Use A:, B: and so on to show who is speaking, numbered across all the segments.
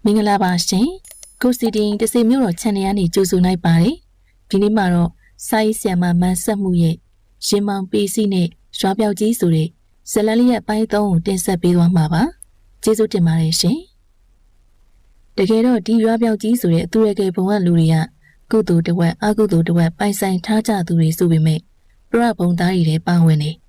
A: မင်္ဂလာပါရှင်ကိုစီတင်တစေမျိုးတော်ချန်နယ်ကနေကြိုဆိုလိုက်ပါတယ်ဒီနေ့မှာတော့စာရေးဆရာမမန်းဆက်မှုရဲ့ရင်မောင်ပေစီနဲ့ရွာပြောက်ကြီးဆိုတဲ့ဇလန်လေးရဲ့ပိုင်းသုံးကိုတင်ဆက်ပေးသွားမှာပါကျေးဇူးတင်ပါတယ်ရှင်တကယ်တော့ဒီရွာပြောက်ကြီးဆိုတဲ့သူရဲကဲဘုံကလူတွေကကုသိုလ်တဝက်အကုသိုလ်တဝက်ပိုင်ဆိုင်ထားကြသူတွေဆိုပေမဲ့ပရဘုံသားတွေလည်းပါဝင်နေ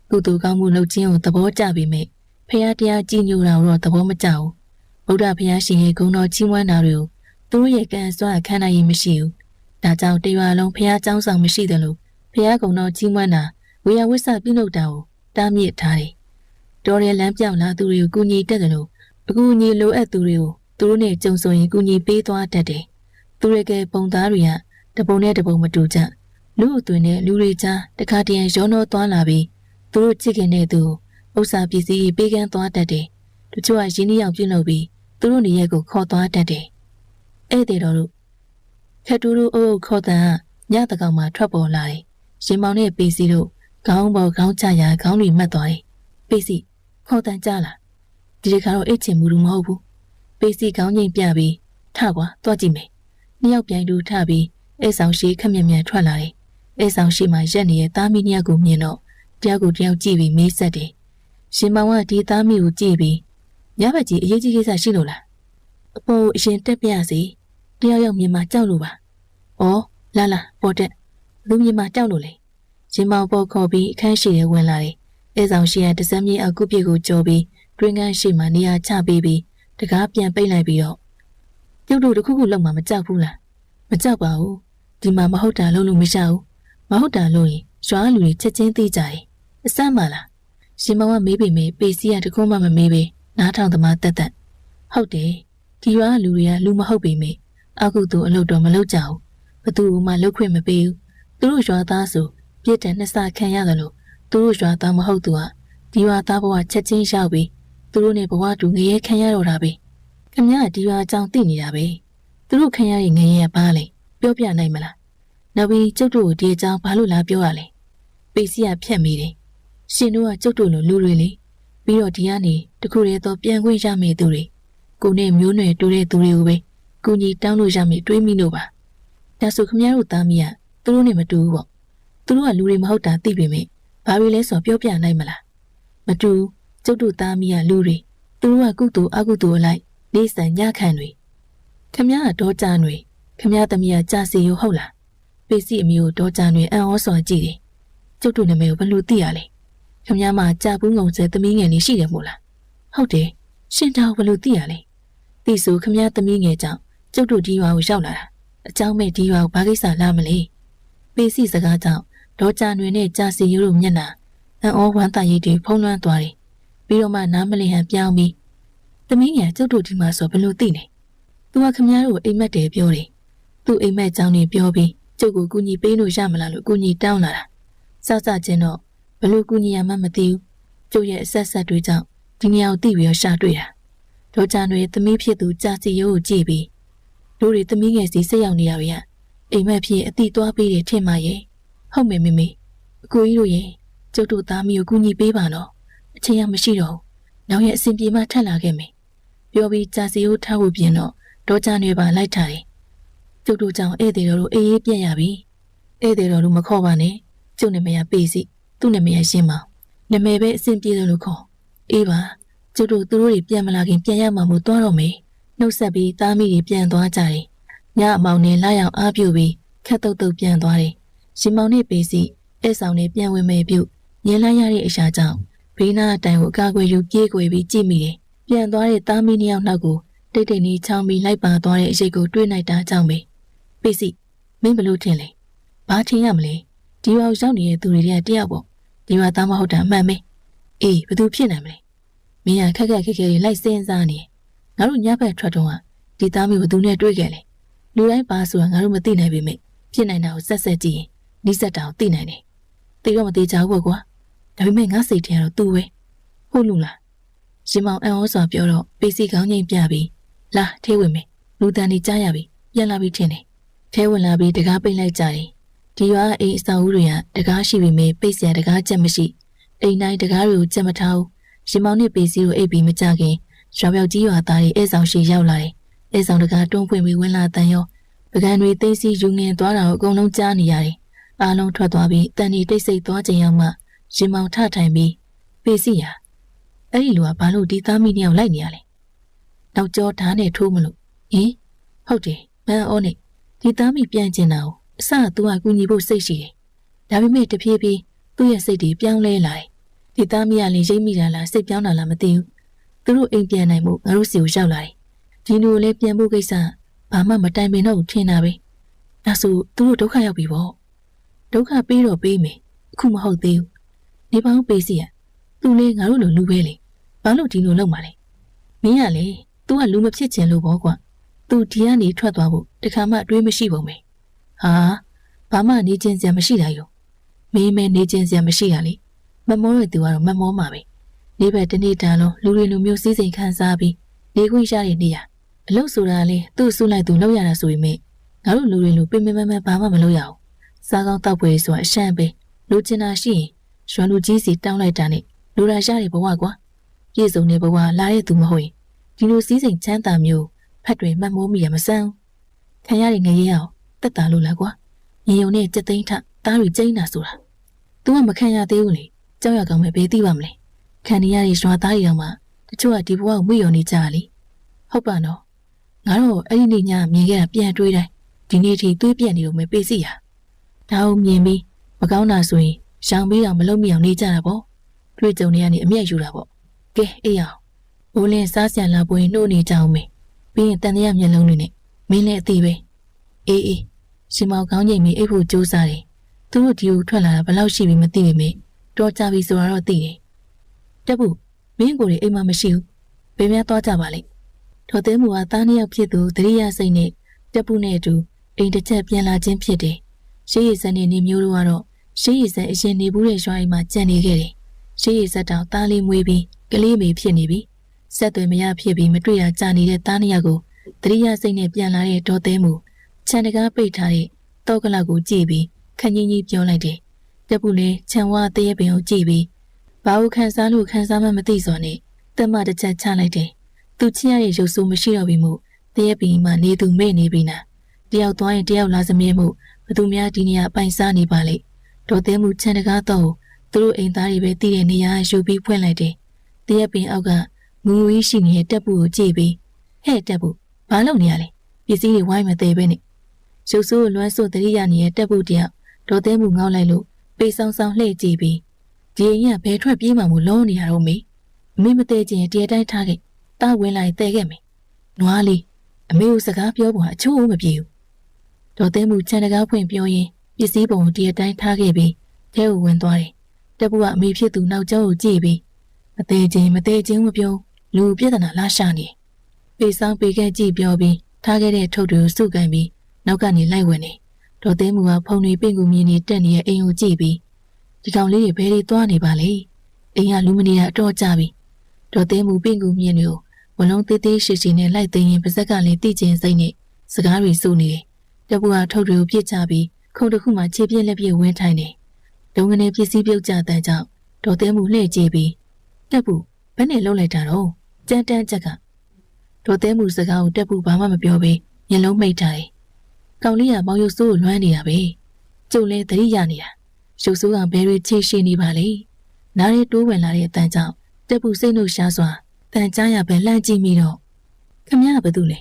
A: ကုသိုလ်ကောင်းမှုလုပ်ခြင်းကိုသဘောကျပေမဲ့ဖရာတရားကြည်ညိုတာတော့သဘောမကျဘူးဗုဒ္ဓဘုရားရှင်ရဲ့ဂုဏ်တော်ကြီးမွမ်းတာတွေကိုသူတို့ရဲ့ကံစွမ်းအခမ်းအနားရင်မရှိဘူး။ဒါကြောင့်တရားလုံးဘုရားကျောင်းဆောင်မရှိတယ်လို့ဘုရားဂုဏ်တော်ကြီးမွမ်းတာဝေယဝိဆပြုလုပ်တာကိုတားမြစ်ထားတယ်။တော်ရဲလမ်းပြောင်းလာသူတွေကိုကူညီတတ်တယ်လို့အကူအညီလိုအပ်သူတွေကိုသူတို့နဲ့ကြုံဆိုရင်ကူညီပေးသွားတတ်တယ်။သူတွေကပုံသားတွေကတပုံနဲ့တပုံမတူကြ။လူအသွင်နဲ့လူတွေကြားတခါတည်းရောနှောသွားလာပြီးသူတို့ချစ်ခင်တဲ့သူဥစ္စာပစ္စည်းပေးကမ်းသွားတတ်တယ်။တချို့ကရင်းနှီးအောင်ပြုလုပ်ပြီးသူတို့နေရက်ကိုခေါ်သွားတတ်တယ်။ဧည့်သည်တော်တို့ခက်တူတူအုပ်ခေါ်တဲ့ညတကောင်မှာထွက်ပေါ်လာတယ်။ရင်မောင်နဲ့ပေစီတို့ခေါင်းပေါ်ခေါင်းချရာခေါင်းတွေမှတ်သွားတယ်။ပေစီခေါ်တန်ကြလား။ဒီတစ်ခါတော့အိတ်ချင်မှုလူမဟုတ်ဘူး။ပေစီခေါင်းငိမ့်ပြပြီးထကွာသွားကြည့်မယ်။နှစ်ယောက်ပြိုင်တူထပြီးဧည့်ဆောင်ရှိခက်မြက်မြက်ထွက်လာတယ်။ဧည့်ဆောင်ရှိမှရက်နေတဲ့သားမီးနှစ်ယောက်ကိုမြင်တော့တယောက်ကိုတယောက်ကြည့်ပြီးမေးဆက်တယ်။ရှင်မောင်ကဒီသားမီးကိုကြည့်ပြီးညဘက်ကြီးအရေးကြီးကိစ္စရှိလို့လားအပေါ်အရင်တက်ပြစီတယောက်ယောက်မြင်မှကြောက်လို့ပါဩလာလာပေါ်တက်လူမြင်မှကြောက်လို့လေရင်မောင်ပေါ်ခေါ်ပြီးအခန်းရှိထဲဝင်လာတယ်အဲဆောင်ရှိရတစမ်းမြေအကုပြစ်ကိုကြော်ပြီးတွင်းကန်းရှိမှနေရာချပေးပြီးတကားပြန်ပိတ်လိုက်ပြီးတော့ပြုတ်တို့တခုခုလောက်မှမကြောက်ဘူးလားမကြောက်ပါဘူးဒီမှာမဟုတ်တာလုံးလို့မရဘူးမဟုတ်တာလို့ရင်ရွာလူတွေချက်ချင်းသိကြတယ်အစမ်းပါလားရှင်မောင်ကမေးပေမဲ့ပေစီကတခုမှမမေးပဲနားထောင်သမားတက်တက်ဟုတ်တယ်ဒီရွာလူတွေကလူမဟုတ်ပေမဲ့အကုသို့အလုပ်တော့မလုပ်ကြဘူးဘသူမှလုပ်ခွင့်မပေးဘူးသူတို့ရွာသားဆိုပြစ်ဒဏ်နှစ်ဆခံရတယ်လို့သူတို့ရွာသားမဟုတ်သူကဒီရွာသားဘဝချက်ချင်းရောက်ပြီးသူတို့နဲ့ဘဝတူငရဲခံရတော့တာပဲခင်ဗျားဒီရွာအကြောင်းသိနေတာပဲသူတို့ခံရတဲ့ငရဲပါလေပြောပြနိုင်မလားနောက်ပြီးကျုပ်တို့ကိုဒီအကြောင်းဘာလို့လာပြောရလဲပေစီကဖြတ်မိတယ်ရှင်တို့ကကျုပ်တို့လိုလူတွေလေပြီးတော့ဒီကနေတခုတည်းတော့ပြန်ခွင့်ရမယ့်သူတွေကိုနဲ့မျိုးနွယ်တူတဲ့သူတွေကိုပဲကူညီတောင်းလို့ရမယ်တွေးမိလို့ပါဒါဆိုခမရတို့သားမီးကသူတို့နဲ့မတူဘူးပေါ့သူတို့ကလူတွေမဟုတ်တာသိပေမဲ့ဘာတွေလဲဆိုပြောပြနိုင်မလားမတူကျုပ်တို့သားမီးကလူတွေသူတို့ကကုသိုလ်အကုသိုလ်အလိုက်နေဆန်ညခံတွေခမရကတော့ကြတွေခမရသမီးကကြာစီရုံဟုတ်လားပေစီအမျိုးတော့ကြတွေအံ့ဩစွာကြည့်တယ်ကျုပ်တို့နာမည်ကိုဘယ်လိုသိရလဲခမရမှာကြာဘူးငုံစဲသမီးငယ်လေးရှိတယ်မို့လားဟုတ်တယ်ရှင်တော်ဘယ်လိုသိရလဲသိဆိုခမရသမီးငယ်ကြောင့်ကျုပ်တို့ဒီရွာကိုရောက်လာတာအเจ้าမဲ့ဒီရွာကိုဘာကိစ္စလာမလဲပေစီစကားကြောင့်ဒေါ်ကြွယ်နဲ့ကြာစီရိုးတို့မျက်နှာအံ့ဩဝမ်းသာရိတ်တွေဖုံးလွှမ်းသွားတယ်ပြီးတော့မှနားမလည်ဟန်ပြောင်းပြီးသမီးငယ်ကျုပ်တို့ဒီမှာဆိုဘယ်လိုသိလဲသူကခမရတို့အိမ်မက်တယ်ပြောတယ်သူ့အိမ်မက်ကြောင့်နေပြောပြီးကျုပ်ကိုကူညီပေးလို့ရမလားလို့ကူညီတောင်းလာတာစချင်းတော့ဘလို့ကူညီရမှမသိဘူးကျုပ်ရဲ့အဆက်ဆက်တွေကြောင့်ဒီနေရာကိုသိပြီးတော့ရှာတွေ့တာဒေါ်ကြွယ်သမီးဖြစ်သူကြာစီရိုးကိုကြည့်ပြီးတို့တွေသမီးငယ်စီစိတ်ရောက်နေရပြီအိမ်မက်ဖြစ်အတိသွားပေးတယ်ထင်ပါရဲ့ဟုတ်မယ်မေမေအကိုကြီးတို့ရဲ့ကျုပ်တို့သားမီးကိုကူညီပေးပါတော့အချိန်ရမရှိတော့ဘူးနောက်ရက်အစဉ်ပြေမှထက်လာခဲ့မယ်ပြောပြီးကြာစီရိုးထားဖို့ပြင်တော့ဒေါ်ကြွယ်ပါလိုက်ထားတယ်ကျုပ်တို့ကြောင့်ဧည့်သည်တော်တို့အေးအေးပြက်ရပြီဧည့်သည်တော်တို့မခေါ်ပါနဲ့ကျုပ်နာမည်ကပေစီသူ့နာမည်ကရှင်းပါနာမည်ပဲအစဉ်ပြေတယ်လို့ခေါ်အေးပါကျုပ်တို့သူတို့တွေပြန်မလာခင်ပြန်ရမှာမို့သွားတော့မယ်နှုတ်ဆက်ပြီးသားမိတွေပြန်သွားကြတယ်ညအမောင်နဲ့လာရောက်အားပြုပြီးခက်တုတ်တုတ်ပြန်သွားတယ်ရှင်မောင်နဲ့ပေစီဧည့်ဆောင်နဲ့ပြန်ဝင်မယ်ပြုညင်လိုက်ရတဲ့အရာကြောင့်ဘေးနားအတိုင်ကိုအကာအကွယ်ယူပြေးကွယ်ပြီးကြည့်မိတယ်ပြန်သွားတဲ့သားမိနှစ်ယောက်နောက်ကိုတိတ်တိတ်နေချောင်းပြီးလိုက်ပါသွားတဲ့အရေးကိုတွေးလိုက်တာကြောင့်ပဲပေစီမင်းဘလို့ထင်လဲဘာထင်ရမလဲဒီရွာရောက်နေတဲ့သူတွေကတယောက်ပေါ့ဒီရွာသားမဟုတ်တာမှန်ပဲအေးဘသူဖြစ်နိုင်မလဲမင်းကခက်ခက်ခဲခဲလေးလိုက်စဉ်းစားနေငါတို့ညဘက်ထွက်တော့ဒီသားမျိုးဘသူနဲ့တွေ့ခဲ့လဲလူတိုင်းပါဆိုတာငါတို့မသိနိုင်ပေမဲ့ဖြစ်နိုင်တာကိုဆက်ဆက်ကြည့်ရင်နီးစပ်တာကိုသိနိုင်တယ်သိတော့မသိကြဘူးကွာဒါပေမဲ့ငါစိတ်ထဲကတော့သူ့ပဲဟုတ်လို့လားရှင်မောင်အံ့ဩစွာပြောတော့ပေစီကောင်းငိမ့်ပြပြီးလာထဲဝင်မယ်လူတန်နေကြားရပြီပြန်လာပြီးထင်တယ်ထဲဝင်လာပြီးတကားပိတ်လိုက်ကြတယ်ဒီရွာအိမ်အဆောင်ဦးတွေကတကားရှိပေမဲ့ပိတ်စရာတကားချက်မရှိအိမ်တိုင်းတကားတွေကိုချက်မထားဘူးရှင်မောင်နဲ့ပေစီကိုအိပ်ပြီးမကြခင်ရွာပြောက်ကြီးရွာသားတွေဧည့်ဆောင်ရှိရောက်လာတယ် အဲဆောင်တကားတွန်းဖွင့်ပြီးဝင်လာတန်ရောပကံတွေသိသိယူငင်သွားတာကိုအကုန်လုံးကြားနေရတယ်အားလုံးထွက်သွားပြီးတန်ဒီတိတ်ဆိတ်သွားချိန်ရောက်မှရင်မောင်ထထိုင်ပြီးပေစီရအဲ့ဒီလူကဘာလို့ဒီသားမိနှစ်ယောက်လိုက်နေရလဲနောက်ကျောဓာတ်နဲ့ထိုးမလို့ဟင်ဟုတ်တယ်မန်အောနဲ့ဒီသားမိပြန်ကျင်တာကိုအစကသူကကူညီဖို့စိတ်ရှိတယ်ဒါပေမဲ့တဖြည်းဖြည်းသူ့ရဲ့စိတ်တွေပြောင်းလဲလာတယ်ဒီသားမိကလည်းရိပ်မိတာလားစိတ်ပြောင်းတာလားမသိဘူးသူတို့အိမ်ပြန်နိုင်မှုငါတို့စီကိုရောက်လာတယ်ဒီလူကိုလည်းပြန်ဖို့ကိစ္စဘာမှမတိုင်ပင်တော့ဘူးထင်တာပဲဒါဆိုသူတို့ဒုက္ခရောက်ပြီပေါ့ဒုက္ခပေးတော့ပေးမယ်အခုမဟုတ်သေးဘူးနေပေါင်းပေးစီရသူလေးငါတို့လိုလူပဲလေဘာလို့ဒီလိုလုပ်မှာလဲမင်းကလေ तू ကလူမဖြစ်ချင်လို့ပေါ့ကွာ तू ဒီကနေထွက်သွားဖို့တခါမှအတွေးမရှိပုံပဲဟာဘာမှနေချင်းစရာမရှိတာရောမင်းမဲနေချင်းစရာမရှိတာလေမမောတဲ့သူကတော့မမောမှာပဲနေဘက်တနေ့တန်လုံးလူတွေလူမျိုးစည်းစိမ်ခံစားပြီးနေခွင့်ရတဲ့နေရအလုပ်ဆိုတာလေသူ့ဆူလိုက်သူလုပ်ရတာဆိုပေမဲ့ငါတို့လူတွေလူပင်ပင်မဘာမှမလုပ်ရအောင်စားကောင်းတောက်ပွဲဆိုတာအရှမ်းပဲလူချင်တာရှိရင်ရွှန်လူကြီးစီတောင်းလိုက်တာနဲ့လူရာရတဲ့ဘဝကွာပြည့်စုံတဲ့ဘဝလာတဲ့သူမဟုတ်ရင်ဒီလိုစည်းစိမ်ချမ်းသာမျိုးဖက်တွေမှတ်မိုးမိရမစမ်းခံရတဲ့ငရေအောင်တက်တာလို့လားကွာညီုံနဲ့စက်သိန်းထသားတွေကျိန်းတာဆိုတာ तू ကမခံရသေးဘူးလေကြောက်ရကောင်းမဲ့ဘေးသိပါမလဲခံရတဲ့ရွာသားတွေတော့မှတချို့ကဒီဘဝကိုမွေ့ရော်နေကြလေဟုတ်ပါနော်ငါတို့အဲ့ဒီနေ့ညမြင်ခဲ့တာပြန်တွေးတိုင်းဒီနေ့ထိတွေးပြက်နေလို့မပေးစီရဒါအောင်မြင်ပြီးမကောင်းတာဆိုရင်ရှောင်ပြီးအောင်မလုပ်မိအောင်နေကြတာပေါ့တွေ့ကြုံနေရနေအမျက်ယူတာပေါ့ကဲအေးအောင်ဘိုးလင်းစားဆန်လာပွင့်နှိုးနေကြအောင်မေးပြီးရင်တန်တရားမျက်လုံးတွေနဲ့မင်းလည်းအသေးပဲအေးရှင်မောင်ကောင်းချိန်ပြီးအိပ်ဖို့ကြိုးစားတယ်သူတို့ဒီကိုထွက်လာတာဘယ်လောက်ရှိပြီမသိပေမဲ့တော်ကြပြီဆိုတာတော့သိတယ်တက်ဖို့မင်းကိုယ်တွေအိမ်မှာမရှိဘူးဘယ်များသွားကြပါလိမ့်တော်သေးမူကသားနှစ်ယောက်ဖြစ်သူတရိယာစိတ်နဲ့တက်ဖို့နဲ့အတူအိမ်တစ်ချက်ပြန်လာခြင်းဖြစ်တယ်ရှေးရည်စံနေမျိုးတို့ကတော့ရှေးရည်စံအရင်နေဘူးတဲ့ရွာအိမ်မှာကြံနေခဲ့တယ်ရှေးရည်စက်တောင်သားလေးမွေးပြီးကလေးမေဖြစ်နေပြီဆက်သွယ်မရဖြစ်ပြီးမတွေ့ရကြာနေတဲ့သားနှစ်ယောက်ကိုတရိယာစိတ်နဲ့ပြန်လာတဲ့တော်သေးမူခြံတကားပိတ်ထားတဲ့တောကလောက်ကိုကြည့်ပြီးခန်းကြီးကြီးပြောလိုက်တယ်တက်ဖို့လေခြံဝါတရေပင်ကိုကြည့်ပြီးဘာလို့ခံစားလို့ခံစားမှမသိစော်နဲ့တက်မတစ်ချက်ချလိုက်တယ်သူချစ်ရတဲ့ရုပ်ဆိုးမရှိတော့ပြီမို့တရေပင်မှနေသူမဲ့နေပြီနာတယောက်သွားရင်တယောက်လာစမြဲမှုဘသူများဒီနေရာပိုင်စားနေပါလေတော်သေးမှုခြံတကားတော့သူတို့အိမ်သားတွေပဲတည်တဲ့နေရာယူပြီးဖွင့်လိုက်တယ်တရေပင်အောက်ကငူငူရှိနေတဲ့တက်ဖို့ကိုကြည့်ပြီးဟဲ့တက်ဖို့ဘာလုပ်နေရလဲပစ္စည်းတွေဝိုင်းမသေးပဲနဲ့ရုပ်ဆိုးလွမ်းဆိုးတရိယာနေတဲ့တက်ဖို့တယောက်တော်သေးမှုငေါက်လိုက်လို့ပေဆောင်ဆောင်လှည့်ကြည့်ပြီးဒီအိမ်ကဘယ်ထွက်ပြေးမှမလုံးနေရတော့မေအမေမသေးခြင်းတရတိုင်းထားခဲ့တားဝင်လိုက်တဲခဲ့မယ်နွားလေးအမေကိုစကားပြောဖို့အချိုးမပြေဘူးတော်သေးမှုခြံတကားဖွင့်ပြောရင်းပစ္စည်းပုံတရတိုင်းထားခဲ့ပြီးထဲကိုဝင်သွားတယ်တက်ဖို့ကအမေဖြစ်သူနောက်ကျောကိုကြည့်ပြီးမသေးခြင်းမပြောလူပြဿနာလာရှာနေပေဆောင်ပေခဲ့ကြည့်ပြောပြီးထားခဲ့တဲ့ထုတ်တွေကိုစုကန်ပြီးနောက်ကနေလိုက်ဝင်နေတော်သေးမှုကဖုန်တွေပင့်ကူမြင်နေတက်နေတဲ့အိမ်ကိုကြည့်ပြီးဒီကောင်လေးတွေဘယ်တွေသွားနေပါလဲအိမ်ကလူမနေတာအတော့ကြပြီတော်သေးမှုပင့်ကူမြင်တွေကိုဝလုံးသေးသေးရှိရှိနဲ့လိုက်သိရင်ပါဇက်ကလည်းတိကျင်စိတ်နဲ့စကားတွေစုနေတယ်တက်ဖို့ကထုတ်တွေကိုပြစ်ချပြီးခုံတစ်ခုမှခြေပြက်လက်ပြက်ဝင်းထိုင်နေဒုံကနေပစ္စည်းပြုတ်ကြတဲ့ကြောင့်တော်သေးမှုလှည့်ကြည့်ပြီးတက်ဖို့ဘယ်နဲ့လှုပ်လိုက်တာတော့ကြမ်းတမ်းချက်ကတော်သေးမှုစကားကိုတက်ဖို့ဘာမှမပြောဘဲမျက်လုံးမိတ်ထားတယ်ကောင်လေးကမောင်ရုပ်ဆိုးကိုလွှမ်းနေတာပဲကျုပ်လဲသတိရနေတာရုပ်ဆိုးကဘယ်တွေချေရှိနေပါလဲနားရဲတိုးဝင်လာတဲ့အတန်ကြောင့်တက်ဖို့စိတ်နှုတ်ရှားစွာတန်ကြားရပဲလှမ်းကြည့်မိတော့ခမရဘာတူလဲ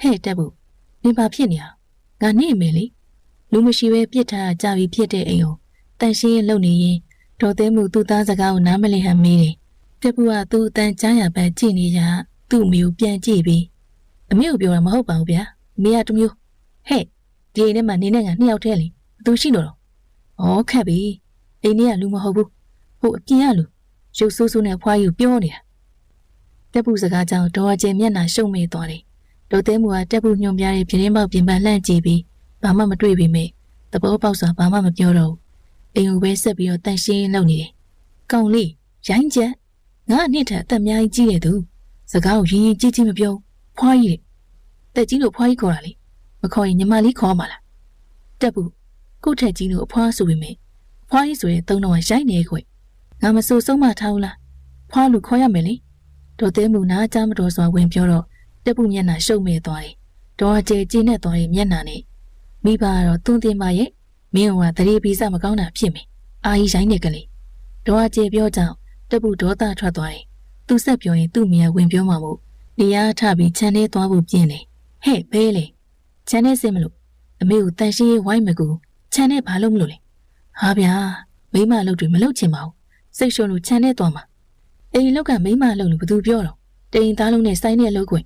A: ဟဲ့တက်ဖို့နင်ဘာဖြစ်နေအောင်ငါနေမယ်လေလူမရှိပဲပြစ်ထားကြပြီးဖြစ်တဲ့အိမ်ကိုတန်ရှင်းလုံနေရင်တော်သေးမှုသူ့သားစကားကိုနားမလည်ဟန်မေးတယ်တက်ဖို့ကသူ့အတန်ကြားရပဲကြည့်နေကြသူ့မျိုးပြန်ကြည့်ပြီးအမေကိုပြောတာမဟုတ်ပါဘူးဗျာမေကတမျိုးဟဲ့ဒီအိမ်ထဲမှာနေနဲ့ငါနှစ်ယောက်တည်းလေဘသူရှိလို့တော့ဩခက်ပြီအိမ်ထဲကလူမဟုတ်ဘူးဟိုအပြင်ကလူရုပ်ဆိုးဆိုးနဲ့ဖွားယူပြောနေတာတက်ပူစကားကြောင့်ဒေါ်အကျင်မျက်နှာရှုံ့မေသွားတယ်ဒေါ်သေးမူကတက်ပူညွန်ပြတဲ့ပြင်းပေါက်ပြင်ပလှန့်ကြည့်ပြီးဘာမှမတွေ့ပေမဲ့သဘောပေါက်စွာဘာမှမပြောတော့ဘူးအိမ်ကိုပဲဆက်ပြီးတော့တန်ရှင်းလုပ်နေတယ်ကောင်းလေးရိုင်းချက်ငါအနှစ်ထက်အသက်အများကြီးကြီးတယ်သူစကားကိုရင်းကြီးကြီးမပြောဖွားကြီးတဲ့တက်ကြီးလို့ဖွားကြီးခေါ်တာလေမခေါ်ရင်ညီမလေးခေါ်မှာလားတက်ဘူးကို့ထက်ကြီးလို့အဖွားဆိုပေမဲ့ဖွားကြီးဆိုရင်သုံးတော့ရိုက်နေခွေငါမဆိုးဆုံးမထားဘူးလားဖွားလူခေါ်ရမယ်လေဒေါ်သေးမူနားကြားမတော်စွာဝင်ပြောတော့ တက်ပူမျက်နှာရှုံ့မဲ့သွားတယ်ဒေါ်အကျဲကျင်းနဲ့သွားတဲ့မျက်နှာနဲ့မိဘကတော့တွန်းတင်ပါရဲ့မင်းကတရေပီးစမကောင်းတာဖြစ်မယ်အာကြီးရိုင်းနေကလေးဒေါ်အကျဲပြောကြောင်တက်ပူဒေါသထွက်သွားတယ်သူဆက်ပြောရင်သူ့မိရဝင်ပြောမှာမို့နေရာထပြီးခြံထဲသွားဖို့ပြင်းတယ်ဟဲ့ဘဲလေခြံထဲစင်မလို့အမေကိုတန်ရှင်းဝိုင်းမကူခြံထဲဘာလို့မလို့လဲဟာဗျာမိမလုပ်တွေမလုပ်ချင်ပါဘူးစိတ်ရှုံးလို့ခြံထဲသွားမှာအိမ်လောက်ကမိမလုပ်လို့ဘသူပြောတော့တိမ်သားလုံးနဲ့စိုင်းနဲ့လုပ်ခွင့်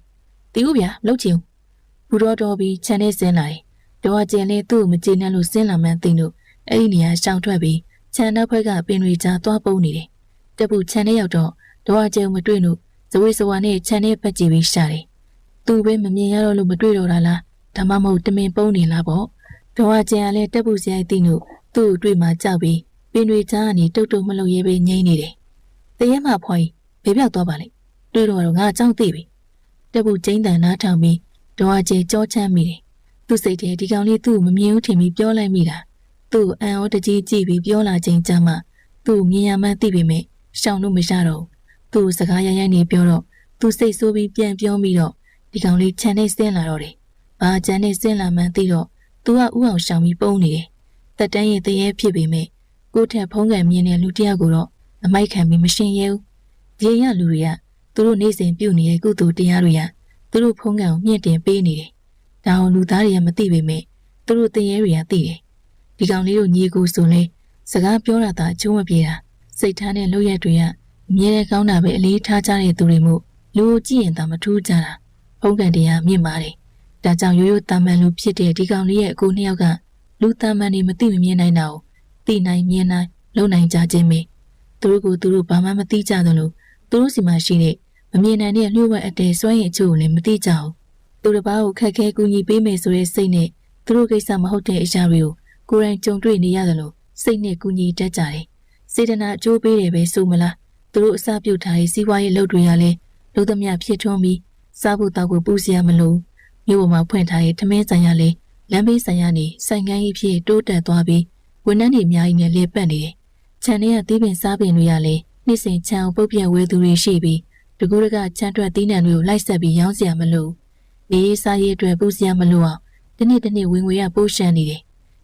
A: တီးဦးဗျာမလုပ်ချင်ဘူးဘူတော်တော်ပြီးခြံထဲဆင်းလာတယ်ဒေါ်အကျင်လေးသူ့ကိုမကြည့်နဲ့လို့ဆင်းလာမှန်းသိလို့အဲ့ဒီနေရာရှောင်ထွက်ပြီးခြံနောက်ဘက်ကပင်တွေကြားသွားပုန်းနေတယ်တက်ပူခြံထဲရောက်တော့ဒေါ်အကျင်မတွေ့လို့ဇဝေဇဝါနဲ့ခြံထဲပတ်ကြည့်ပြီးရှာတယ်သူပဲမမြင်ရတော့လို့မတွေ့တော့တာလားဒါမှမဟုတ်တမင်ပုန်းနေလားပေါ့ဒေါ်အကျင်ကလည်းတက်ပူစရိုက်သိလို့သူ့ကိုတွေ့မှကြောက်ပြီးပင်တွေကြားကနေတုတ်တုတ်မလုပ်ရဲပဲငိမ့်နေတယ်တရဲမှဖွားကြီးဘေးပြောက်သွားပါလေတွေ့တော့ငါအကြောင်းသိပြီတက်ပူကျင်းတန်နားထောင်ပြီးဒေါ်အကျင်ကြောချမ်းမိတယ်သူ့စိတ်ထဲဒီကောင်လေးသူ့ကိုမမြင်ဘူးထင်ပြီးပြောလိုက်မိတာသူ့အံ့ဩတကြီးကြည့်ပြီးပြောလာချိန်ကျမှသူ့မြင်ရမှန်းသိပေမဲ့ရှောင်လို့မရတော့သူ့စကားရိုင်းရိုင်းနေပြောတော့သူစိတ်ဆိုးပြီးပြန်ပြောမိတော့ဒီကောင်လေးခြံထဲဆင်းလာတော့တယ်ဘာခြံထဲဆင်းလာမှန်းသိတော့သူကဥအောင်ရှောင်ပြီးပုန်းနေတယ်တက်တန်းရဲ့တရေဖြစ်ပေမဲ့ကိုထက်ဖုံးကံမြင်တဲ့လူတယောက်ကိုတော့အမိုက်ခံပြီးမရှင်းရဲဘူးဒီရလူတွေကသူတို့နေစဉ်ပြုတ်နေတဲ့ကုသိုလ်တရားတွေကသူတို့ဖုံးကံကိုမြင့်တင်ပေးနေတယ်ဒါအောင်လူသားတွေကမသိပေမဲ့သူတို့တရေတွေကသိတယ်ဒီကောင်လေးတို့ညီကိုဆိုလဲစကားပြောတာသာအကျိုးမပြေတာစိတ်ထားတဲ့လုပ်ရက်တွေကအမြဲတမ်းကောင်းတာပဲအလေးထားကြတဲ့သူတွေမို့လူကိုကြည့်ရင်သာမထူးကြတာဖုံးကံတရားမြင့်ပါတယ်ဒါကြောင့်ရိုးရိုးတာမန်လူဖြစ်တဲ့ဒီကောင်လေးရဲ့အကိုနှစ်ယောက်ကလူတာမန်တွေမသိမမြင်နိုင်တာကိုသိနိုင်မြင်နိုင်လုံနိုင်ကြခြင်းပဲသူတို့ကိုသူတို့ဘာမှမသိကြသလိုသူတို့စီမှာရှိတဲ့မမြင်နိုင်တဲ့လျှို့ဝှက်အတဲစွမ်းရည်အချို့ကိုလည်းမသိကြဘူးသူတစ်ပါးကိုခက်ခဲကူညီပေးမယ်ဆိုတဲ့စိတ်နဲ့သူတို့ကိစ္စမဟုတ်တဲ့အရာတွေကိုကိုယ်တိုင်ကြုံတွေ့နေရသလိုစိတ်နဲ့ကူညီတတ်ကြတယ်စေတနာအကျိုးပေးတယ်ပဲဆိုမလားသူတို့အစပြုတ်ထားတဲ့စီးပွားရေးလုပ်တွေကလည်းလူသမျှဖြစ်ထွန်းပြီးစားဖို့တောက်ဖို့ပူစရာမလိုမြို့ပေါ်မှာဖွင့်ထားတဲ့ထမင်းဆိုင်ရလေလမ်းဘေးဆိုင်ရနေဆိုင်ကန်းကြီးဖြစ်တိုးတက်သွားပြီးဝန်ထမ်းတွေအများကြီးနဲ့လေပတ်နေတယ်ခြံထဲကသီးပင်စားပင်တွေကလည်းနှစ်စဉ်ခြံကိုပုတ်ပြက်ဝဲသူတွေရှိပြီးတကူတကခြံထွက်သီးနှံတွေကိုလိုက်ဆက်ပြီးရောင်းစရာမလိုနေရေးစားရေးအတွက်ပူစရာမလိုအောင်ဒီနေ့ဝင်ငွေရပိုးရှမ်းနေတယ်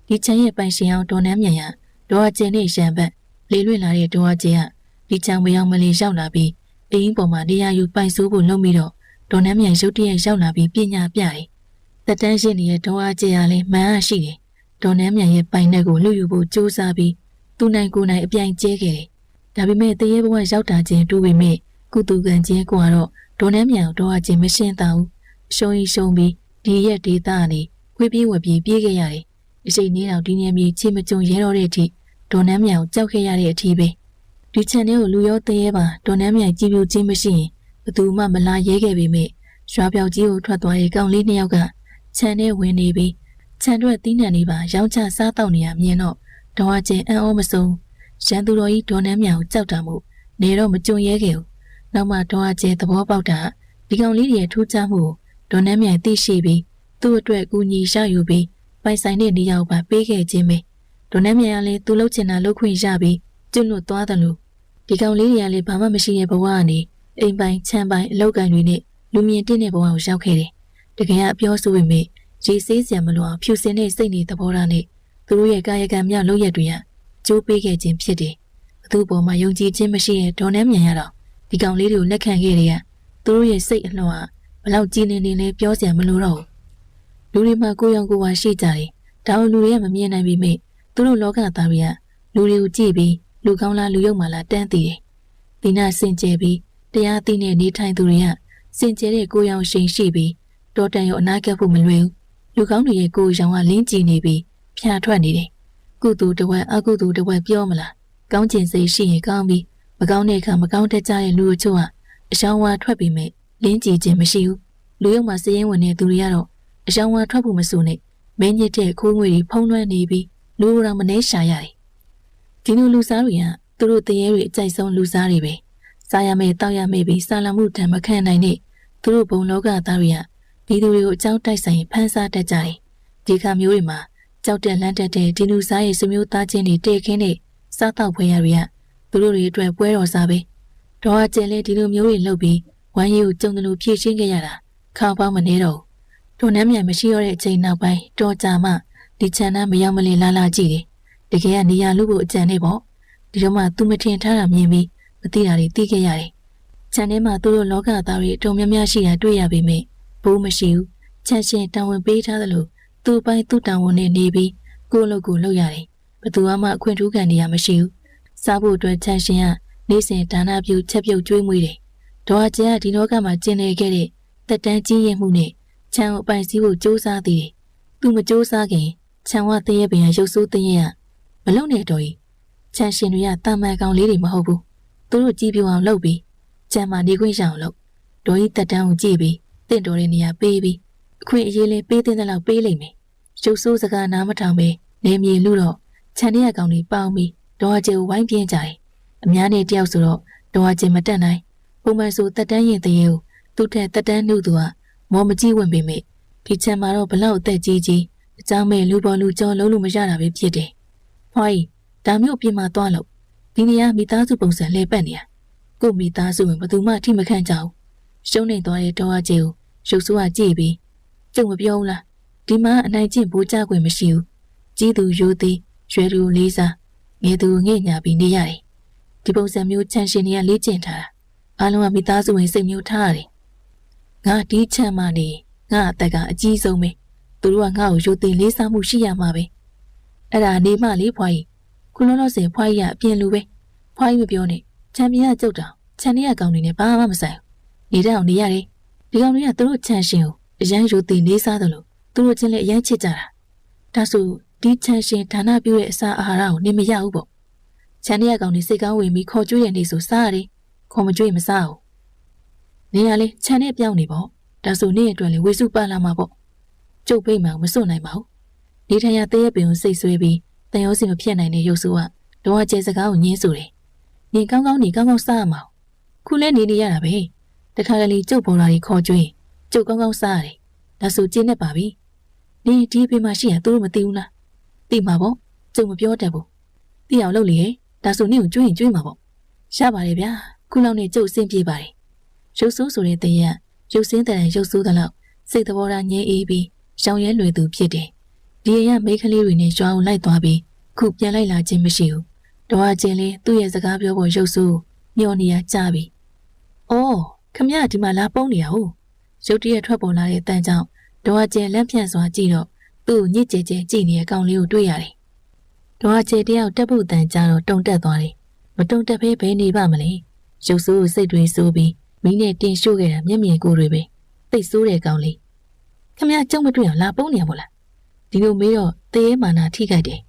A: ဒီခြံရဲ့ပိုင်ရှင်အောင်တော်နှမ်းမြန်ရဒေါ်အကျင်နဲ့ရံပတ်လေလွင့်လာတဲ့ဒေါ်အကျင်ကဒီခြံမရောက်မလေးရောက်လာပြီးအိမ်ပေါ်မှာတရားယူပိုင်ဆိုးဖို့လုပ်ပြီးတော့ဒေါ်နှမ်းမြန်ရုတ်တရက်ရောက်လာပြီးပညာပြတယ်တက်တန်းရှိနေတဲ့ဒေါ်အကျင်ကလည်းမှန်အားရှိတယ်ဒေါ်နှမ်းမြန်ရဲ့ပိုင်နဲ့ကိုလူယူဖို့စူးစမ်းပြီးသူနိုင်ကိုနိုင်အပြိုင်ကျဲခဲ့တယ်ဒါပေမဲ့တရေဘဝရောက်တာချင်းတူပေမဲ့ကုတူကန်ချင်းကတော့ဒေါ်နှမ်းမြန်ဒေါ်အကျင်မရှင်းတာဘူးရှုံးရင်ရှုံးပြီးဒီရက်ဒေသကနေခွေးပြေးဝက်ပြေးပြေးခဲ့ရတယ်အချိန်နေတော့ဒီနေမြေချင်းမကြုံရဲတော့တဲ့အထိဒေါ်နှမ်းမြန်ကိုကြောက်ခဲ့ရတဲ့အထိပဲဒီချန်ထဲကိုလူရောတရေပါဒေါ်နှမ်းမြန်ကြည်ပြူချင်းမရှိရင်ဘသူမှမလာရဲခဲ့ပေမဲ့ရွာပြောက်ကြီးကိုထွက်သွားတဲ့ကောင်လေးနှစ်ယောက်ကခြံထဲဝင်နေပြီးခြံထွက်သီးနှံတွေပါရောင်းချစားတောက်နေရမြင်တော့ဒေါ်အကျင်အံ့ဩမဆုံးရန်သူတော်ကြီးဒေါ်နှမ်းမြန်ကိုကြောက်တာမို့နေတော့မကြုံရဲခဲ့ဘူးနောက်မှဒေါ်အကျင်သဘောပေါက်တာဒီကောင်လေးတွေထူးခြားမှုဒေါ်နှမ်းမြန်သိရှိပြီးသူ့အတွက်ကူညီရယူပြီးပိုင်ဆိုင်တဲ့နေရာကိုပါပေးခဲ့ခြင်းပဲဒေါ်နှမ်းမြန်ကလည်းသူ့လုပ်ချင်တာလုပ်ခွင့်ရပြီးကျွတ်လွတ်သွားတယ်လို့ဒီကောင်လေးတွေကလည်းဘာမှမရှိတဲ့ဘဝကနေအိမ်ပိုင်ခြံပိုင်အလုပ်ကိုင်တွေနဲ့လူမြင်တဲ့ဘဝကိုရောက်ခဲ့တယ်တကယ်အပြောဆိုပေမဲ့ရေဆေးစရာမလိုအောင်ဖြူစင်တဲ့စိတ်နေသဘောထားနဲ့သူတို့ရဲ့ကာယကံမြောက်လုပ်ရက်တွေကကျိုးပေးခဲ့ခြင်းဖြစ်တယ်ဘသူ့ပေါ်မှာယုံကြည်ခြင်းမရှိတဲ့ဒေါ်နှမ်းမြန်ရတော့ဒီကောင်လေးတွေကိုလက်ခံခဲ့တယ်ကသူတို့ရဲ့စိတ်အလှော်ဟာဘလောက်ကြီးနေနေလဲပြောစရာမလိုတော့ဘူးလူတွေမှာကိုယ်ရောင်ကိုယ်ဝါရှိကြတယ်ဒါအောင်လူတွေကမမြင်နိုင်ပေမဲ့သူတို့လောကသားတွေကလူတွေကိုကြည့်ပြီးလူကောင်းလားလူယုတ်မှလားတန်းသိတယ်ဒီနာစင်ကြယ်ပြီးတရားသိနဲ့နေထိုင်သူတွေကစင်ကြယ်တဲ့ကိုယ်ရောင်ရှိန်ရှိပြီးတော်တန်ရောအနာကပ်ဖို့မလွယ်ဘူးလူကောင်းတွေရဲ့ကိုယ်ရောင်ကလင်းကြည်နေပြီးဖြာထွက်နေတယ်ကုသိုလ်တဝက်အကုသိုလ်တဝက်ပြောမလားကောင်းကျင်စိတ်ရှိရင်ကောင်းပြီးမကောင်းတဲ့အခါမကောင်းတတ်ကြတဲ့လူအချို့ကအရှောင်းဝါထွက်ပြီးမဲ့လင်းကြည်ခြင်းမရှိဘူးလူရုံမှာစည်ရင်ဝင်တဲ့သူတွေကတော့အရှောင်းဝါထွက်ဖို့မဆိုနဲ့မင်းညစ်တဲ့ခိုးငွေတွေဖုံးလွှမ်းနေပြီးလူတော်မနှဲရှာရတယ်ဒီလိုလူစားတွေကသူတို့တရေတွေအကြိုက်ဆုံးလူစားတွေပဲစားရမယ်တောက်ရမယ်ပြီးစာလမှုတံမခံနိုင်တဲ့သူတို့ဘုံလောကသားတွေကဒီသူတွေကိုအကြောင်းတိုက်ဆိုင်ဖန်ဆားတတ်ကြတယ်ဒီခါမျိုးတွေမှာကြောက်တဲ့လန့်တက်တဲ့ဒီလူစားရဲ့စမျိုးသားချင်းတွေတည့်ခင်းတဲ့စားတော့ဖွယ်ရတွေကသူတို့တွေအတွက်ပွဲတော်စားပဲဒေါ်အကျယ်လဲဒီလိုမျိုးတွေလုပ်ပြီးဝမ်းရည်ကိုကြုံတယ်လို့ဖြည့်ရှင်းခဲ့ရတာ ခေါင်းပေါင်းမနေတော့တော်နှမ်းမြန်မရှိရတဲ့အချိန်နောက်ပိုင်းတော်ကြာမှဒီချန်နာမရောက်မလင်လာကြည့်တယ်တကယ်ကနေရာလူဖို့အကြံနေပေါ့ဒီတော့မှသူမထင်ထားတာမြင်ပြီးမသိတာတွေသိခဲ့ရတယ်ချန်ထဲမှာသူတို့လောကသားတွေအတော်များများရှိတာတွေ့ရပေမဲ့ဘိုးမရှိဘူးချန်ရှင်တာဝန်ပေးထားသလိုသူ့ပိုင်းသူ့တာဝန်နဲ့နေပြီးကိုယ့်အလုပ်ကိုလုပ်ရတယ်ဘသူမှအခွင့်ထူးခံနေရမရှိဘူးစားဖို့အတွက်ချန်ရှင်ကနေ့စဉ်ဒါနပြုချက်ပြုတ်ကျွေးမွေးတယ်ဒေါ်အကျဲကဒီလောကမှာကျင်နေခဲ့တဲ့တက်တန်းကြီးရင်မှုနဲ့ချန်ကိုပိုင်စည်းဖို့စူးစမ်းသေးတယ်သူမစူးစမ်းခင်ချန်ဝတည့်ရဲ့ပင်ရုပ်ဆိုးတည့်ရဲ့မလုံနဲ့တော့ကြီးချန်ရှင်တွေကတာမန်ကောင်လေးတွေမဟုတ်ဘူးသူတို့ကြည်ပြအောင်လုပ်ပြီးချန်မာနေခွင့်ရအောင်လုပ်ဒေါ်ကြီးတက်တန်းကိုကြည့်ပြီးတင့်တော်တဲ့နေရာပေးပြီးအခွင့်အရေးလေးပေးတဲ့လောက်ပေးလိမ့်မယ်ရုပ်ဆိုးစကားနားမထောင်ပဲနေမြေလူတော့ချန်တဲ့ကောင်တွေပေါင်းပြီးဒေါ်အကျဲကိုဝိုင်းပြင်းကြတယ်အများနဲ့တယောက်ဆိုတော့ဒေါ်အကျဲမတက်နိုင်ပုံမှန်ဆိုတက်တန်းရင်တရေကိုသူ့ထက်တက်တန်းနှုတ်သူကမော်မကြည့်ဝင်ပေမဲ့ဒီချန်မှာတော့ဘလောက်အသက်ကြီးကြီးအကြောင်းမဲ့လူပေါ်လူကြောလုံးလို့မရတာပဲဖြစ်တယ်။ဟွာကြီးဒါမျိုးပြင်မှာသွားလို့ဒီနေရာမိသားစုပုံစံလဲပတ်နေရကိုမိသားစုဝင်ဘသူမှထိမခန့်ကြဘူး။ရှုံးနေသွားတဲ့ဒေါ်အကျဲကိုရုပ်ဆိုးကကြည့်ပြီးကျုံမပြောဘူးလားဒီမှာအနိုင်ကျင့်ဘိုးကြခွင့်မရှိဘူး။ကြီးသူရိုးသေးရွယ်သူလေးစားငယ်သူငဲ့ညာပြီးနေရတယ်။ဒီပုံစံမျိုးချန်ရှင်တွေကလေ့ကျင့်ထားတာအားလုံးကမိသားစုဝင်စိတ်မျိုးထားရတယ်။ငါဒီချန်မနေငါအသက်ကအကြီးဆုံးပဲသူတို့ကငါ့ကိုရိုသေလေးစားမှုရှိရမှာပဲအဲ့ဒါနေမှလေးဖွားကြီးခုလုံးတော့စင်ဖွားကြီးကအပြင်လူပဲဖွားကြီးမပြောနဲ့ချန်ပီယံကျုပ်တောင်ချန်နေရကောင်နေနဲ့ဘာမှမဆိုင်နေတဲ့အောင်နေရတယ်ဒီကောင်တွေကသူတို့ချန်ရှင်ကိုအရန်ရိုသေလေးစားတယ်လို့သူတို့ချင်းလည်းအရန်ချစ်ကြတာဒါဆိုဒီချန်ရှင်ဌာနပြုတဲ့အစာအာဟာရကိုနေမရဘူးပေါ့ချန်နေရကောင်နေစိတ်ကောင်းဝင်ပြီးခေါ်ကြွေးတဲ့နေဆိုစားရတယ်ခေါ်မကြွေးမစားဘူးနေရလေချန်နဲ့ပြောင်းနေပေါ့ဒါဆိုနေ့အတွက်လေဝေစုပါလာမှာပေါ့ကျုပ်ပိတ်မှမစွန့်နိုင်ပါဘူးနေထိုင်ရတဲ့ရဲ့ပင်ကိုစိတ်ဆွဲပြီးတန်ရောစီမဖြစ်နိုင်တဲ့ရုပ်ဆိုးကဒေါ်အကျဲစကားကိုညင်းဆိုတယ်နေကောင်းကောင်းနေကောင်းကောင်းစားရမှာခုလဲနေရတာပဲတခါတလေကျုပ်ပေါ်လာပြီးခေါ်ကြွေးကျုပ်ကောင်းကောင်းစားရတယ်ဒါဆိုကျင်းနေပါပြီနေဒီပင်မှာရှိရသူတို့မသိဘူးလားသိမှာပေါ့ကျုပ်မပြောတတ်ဘူးသိအောင်လုပ်လေဒါဆိုနေကိုကျွေးရင်ကျွေးမှာပေါ့ရပါတယ်ဗျာခုလောက်နဲ့ကျုပ်အဆင်ပြေပါတယ်ရုပ်ဆိုးဆိုတဲ့တဲ့ရက်ရုပ်စင်းတဲ့ရုပ်ဆိုးတဲ့လောက်စိတ်သဘောထားငြိမ်းအေးပြီးရှောင်ရဲလွယ်သူဖြစ်တယ်ဒီရမိန်းကလေးတွေနဲ့ကြွားအောင်လိုက်သွားပြီးခုပြန်လိုက်လာခြင်းမရှိဘူးဒေါ်အကျင်းလေးသူ့ရဲ့စကားပြောဖို့ရုပ်ဆိုးညှော်နေရကြပြီအော်ခမရဒီမှာလာပုံးနေရဟုတ်ရုပ်တရက်ထွက်ပေါ်လာတဲ့တန်ကြောင့်ဒေါ်အကျင်းလက်ဖြန့်စွာကြည့်တော့သူ့ညစ်ကြေကြေကြည့်နေတဲ့အကောင်လေးကိုတွေ့ရတယ်ဒေါ်အကျင်းတယောက်တက်ဖို့တန်ကြတော့တုံတက်သွားတယ်မတုံတက်ဘဲဘဲနေပါမလဲရုပ်ဆိုးကိုစိတ်တွေဆိုးပြီးမင်းနဲ့တင်ရှို့ခဲ့တာမျက်မြင်ကိုယ်တွေပဲသိဆိုးတဲ့ကောင်လေးခမရကြုံမတွေ့အောင်လာပုံးနေရမို့လားဒီလိုမေးတော့တရေမာနာထိခိုက်တယ်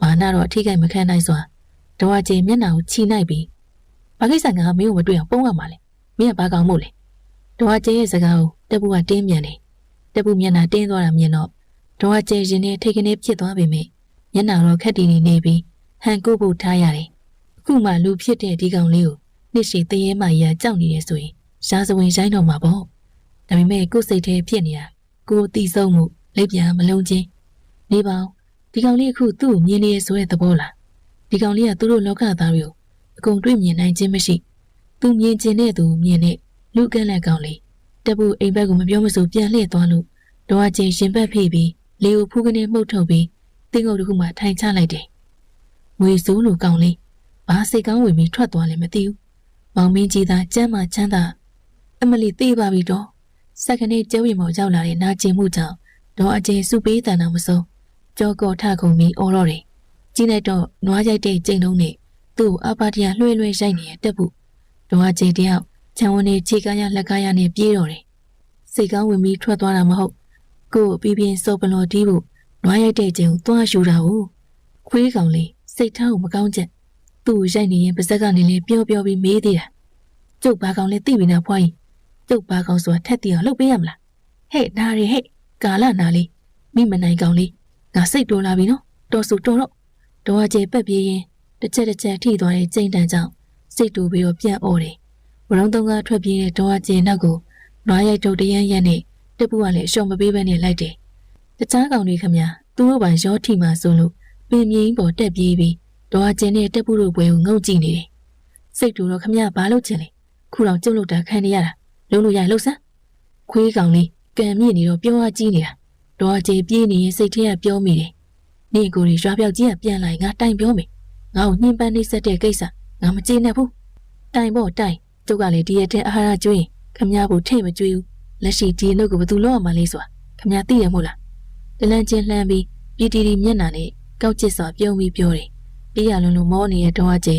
A: မာနာတော့ထိခိုက်မခံနိုင်စွာဒေါ်အကျဲမျက်နှာကိုချီလိုက်ပြီးဘာကိစ္စငါမင်းကိုမတွေ့အောင်ပုံးရမှာလဲမင်းကဘာကောင်မို့လဲဒေါ်အကျဲရဲ့စကားကိုတက်ပူကတင်းပြန်တယ်တက်ပူမျက်နှာတင်းသွားတာမြင်တော့ဒေါ်အကျဲရင်ထဲထိတ်ကနေဖြစ်သွားပေမဲ့မျက်နှာတော့ခက်တီနေနေပြီးဟန်ကိုဖို့ထားရတယ်အခုမှလူဖြစ်တဲ့ဒီကောင်လေးကိုနှစ်ရှည်တရေမာကြီးကကြောက်နေတယ်ဆိုရင်ရှားစဝင်ရိုင်းတော့မှာပေါ့ဒါပေမဲ့ကိုယ်စိတ်ထဲဖြစ်နေတာကိုတီးဆုံးမှုလက်ပြန်မလုံးချင်းနေပါဦးဒီကောင်လေးအခုသူ့ကိုမြင်နေရဆိုတဲ့သဘောလားဒီကောင်လေးကသူတို့လောကသားတွေကိုအကုန်တွေ့မြင်နိုင်ခြင်းမရှိသူမြင်ခြင်းနဲ့သူမြင်တဲ့လူကန်းလက်ကောင်လေးတက်ဖို့အိမ်ဘက်ကိုမပြောမဆိုပြန်လှည့်သွားလို့ဒေါ်အကျင်းရင်ဘက်ဖိပြီးလေကိုဖူးကနေမှုတ်ထုတ်ပြီးတင်းငုတ်တစ်ခုမှထိုင်ချလိုက်တယ်ငွေစိုးလိုကောင်လေးဘာစိတ်ကောင်းဝင်ပြီးထွက်သွားလဲမသိဘူးမောင်မင်းကြီးသားကျမ်းမာချမ်းသာအမလီသေးပါပြီတော့စက္ကနဲ့ကျဲဝီမော်ရောက်လာတဲ့နာကျင်မှုကြောင့်ဒေါ်အကျဲစုပေးတန်တာမဆုံးကြောကောထခုံပြီးအော်တော့တယ်ကြီးလိုက်တော့နွားရိုက်တဲ့ကျိန်လုံးနဲ့သူ့အပါတရလွှဲရိုက်နေတဲ့တက်ဖို့ဒေါ်အကျဲတယောက်ခြံဝန်းနဲ့ခြေကားရလက်ကားရနဲ့ပြေးတော့တယ်စိတ်ကောင်းဝင်ပြီးထွက်သွားတာမဟုတ်ကို့ပြီးပြင်းစောပလော်တီးဖို့နွားရိုက်တဲ့ကျိန်ကိုသွားယူတာဟုတ်ခွေးကောင်လေးစိတ်ထားကိုမကောင်းချက်သူ့ရိုက်နေရင်ပါဇက်ကနေလေပြောပြီးမေးသေးတာကျုပ်ဘာကောင်လဲသိပြီနော်ဖွားကြီးကျုပ်ဘာကောင်ဆိုတာထက်တီအောင်လှုပ်ပေးရမလားဟဲ့နားရီဟဲ့ကာလနာလေးမိမနိုင်ကောင်လေးငါစိတ်တော်လာပြီနော်တော်စုတော်တော့ဒေါ်အကျဲပက်ပြေးရင်တစ်ချက်ထိသွားတဲ့ကျိန်တန်ကြောင့်စိတ်တူပြီးတော့ပြန်អော်တယ်ဝရုံသုံးကားထွက်ပြေးတဲ့ဒေါ်အကျဲနောက်ကိုနွားရိုက်တုတ်တရမ်းရက်နဲ့တက်ပူကလည်းအရှော့မပေးဘဲနဲ့လိုက်တယ်တခြားကောင်တွေခမညာသူတို့ပိုင်ရောထိမှဆိုလို့ပင်မြင်းပေါ်တက်ပြေးပြီးဒေါ်အကျဲနဲ့တက်ပူတို့ဘွဲကိုငုံကြည့်နေတယ်စိတ်တူတော့ခမညာဘာလုပ်ချင်လဲခုတော့ကျုပ်လို့တာခံနေရတာလုံးလို့ရလှုပ်စမ်းခွေးကောင်လေး ကံမြင့်နေတော့ပြောအားကြီးနေတာတော့အကျေပြေးနေရင်စိတ်ထဲကပြောမိတယ်နေကိုရီရွာပြောက်ကြီးကပြန်လာငါတိုင်ပြောမယ်ငါ့ကိုညှဉ်းပန်းနှိပ်စက်တဲ့ကိစ္စငါမကျေနပ်ဘူးတိုင်ပေါ့တိုင်ကျုပ်ကလည်းဒီရက်တဲ့အာဟာရကျွေးရင်ခမ ्या ကိုထိတ်မကျွေးဘူးလက်ရှိဒီအလုပ်ကိုဘယ်သူလုပ်ရမှာလဲဆိုတာခမ ्या သိရမို့လားတလန့်ချင်းလှမ်းပြီးပြည်တီမျက်နှာနဲ့ကောက်ချစ်စွာပြုံးပြီးပြောတယ်ပြေးရလွန်လို့မောနေတဲ့တော့အကျေ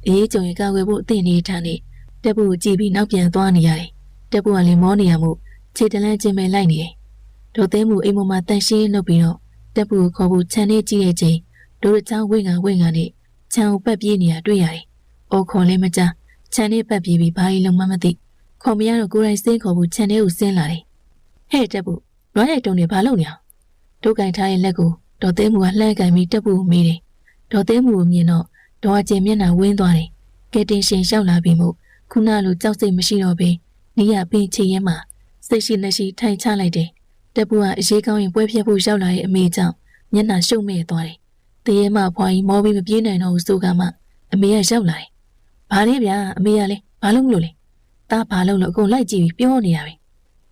A: အေးကြုံရကာကွယ်ဖို့အသင့်နေထားနေတက်ဖို့ကြည့်ပြီးနောက်ပြန်သွားနေရတယ်တက်ဖို့ကလည်းမောနေရမှုခြေတလန့်ချင်းပဲလိုက်နေတယ်ဒေါ်သိမ်းမှုအိမ်ပေါ်မှာတန်ရှင်းလုပ်ပြီးတော့တက်ဖို့ခေါ်ဖို့ခြံနေကြည့်တဲ့ချိန်ဒိုးချောင်းဝင့်ကနဲ့ခြံကိုပတ်ပြေးနေတာတွေ့ရတယ်အော်ခေါ်လည်းမကြားခြံနေပတ်ပြေးပြီးဘာလို့မှမသိခေါ်မရတော့ကိုယ်တိုင်စင်းခေါ်ဖို့ခြံထဲကိုဆင်းလာတယ်ဟဲ့တက်ဖို့ရွာရိုက်တုံးနေဘာလုပ်နေအောင်ဒုတ်ကင်ထားရဲ့လက်ကိုဒေါ်သိမ်းမှုကလှမ်းကင်ပြီးတက်ဖို့မေးတယ်ဒေါ်သိမ်းမှုကိုမြင်တော့ဒေါ်အကျင်မျက်နှာဝင်းသွားတယ်ကဲတင်ရှင်လျှောက်လာပြီးမို့ခုနလိုကြောက်စိတ်မရှိတော့ဘဲနီးရပင်ချေရဲမှာစိတ်ရှိလက်ရှိထိုင်ချလိုက်တယ်တက်ဖို့ကအရေးကောင်းရင်ပွဲဖြတ်ဖို့ရောက်လာတဲ့အမေကြောင့်မျက်နှာရှုပ်မဲ့သွားတယ်တရေမဖွားကြီးမောပြီးမပြေးနိုင်တော့ဘူးဆိုကမှအမေကရောက်လာတယ်ဘာလဲဗျာအမေကလည်းဘာလို့မလို့လဲတားဘာလို့လို့အကုန်လိုက်ကြည့်ပြီးပြောနေရပဲ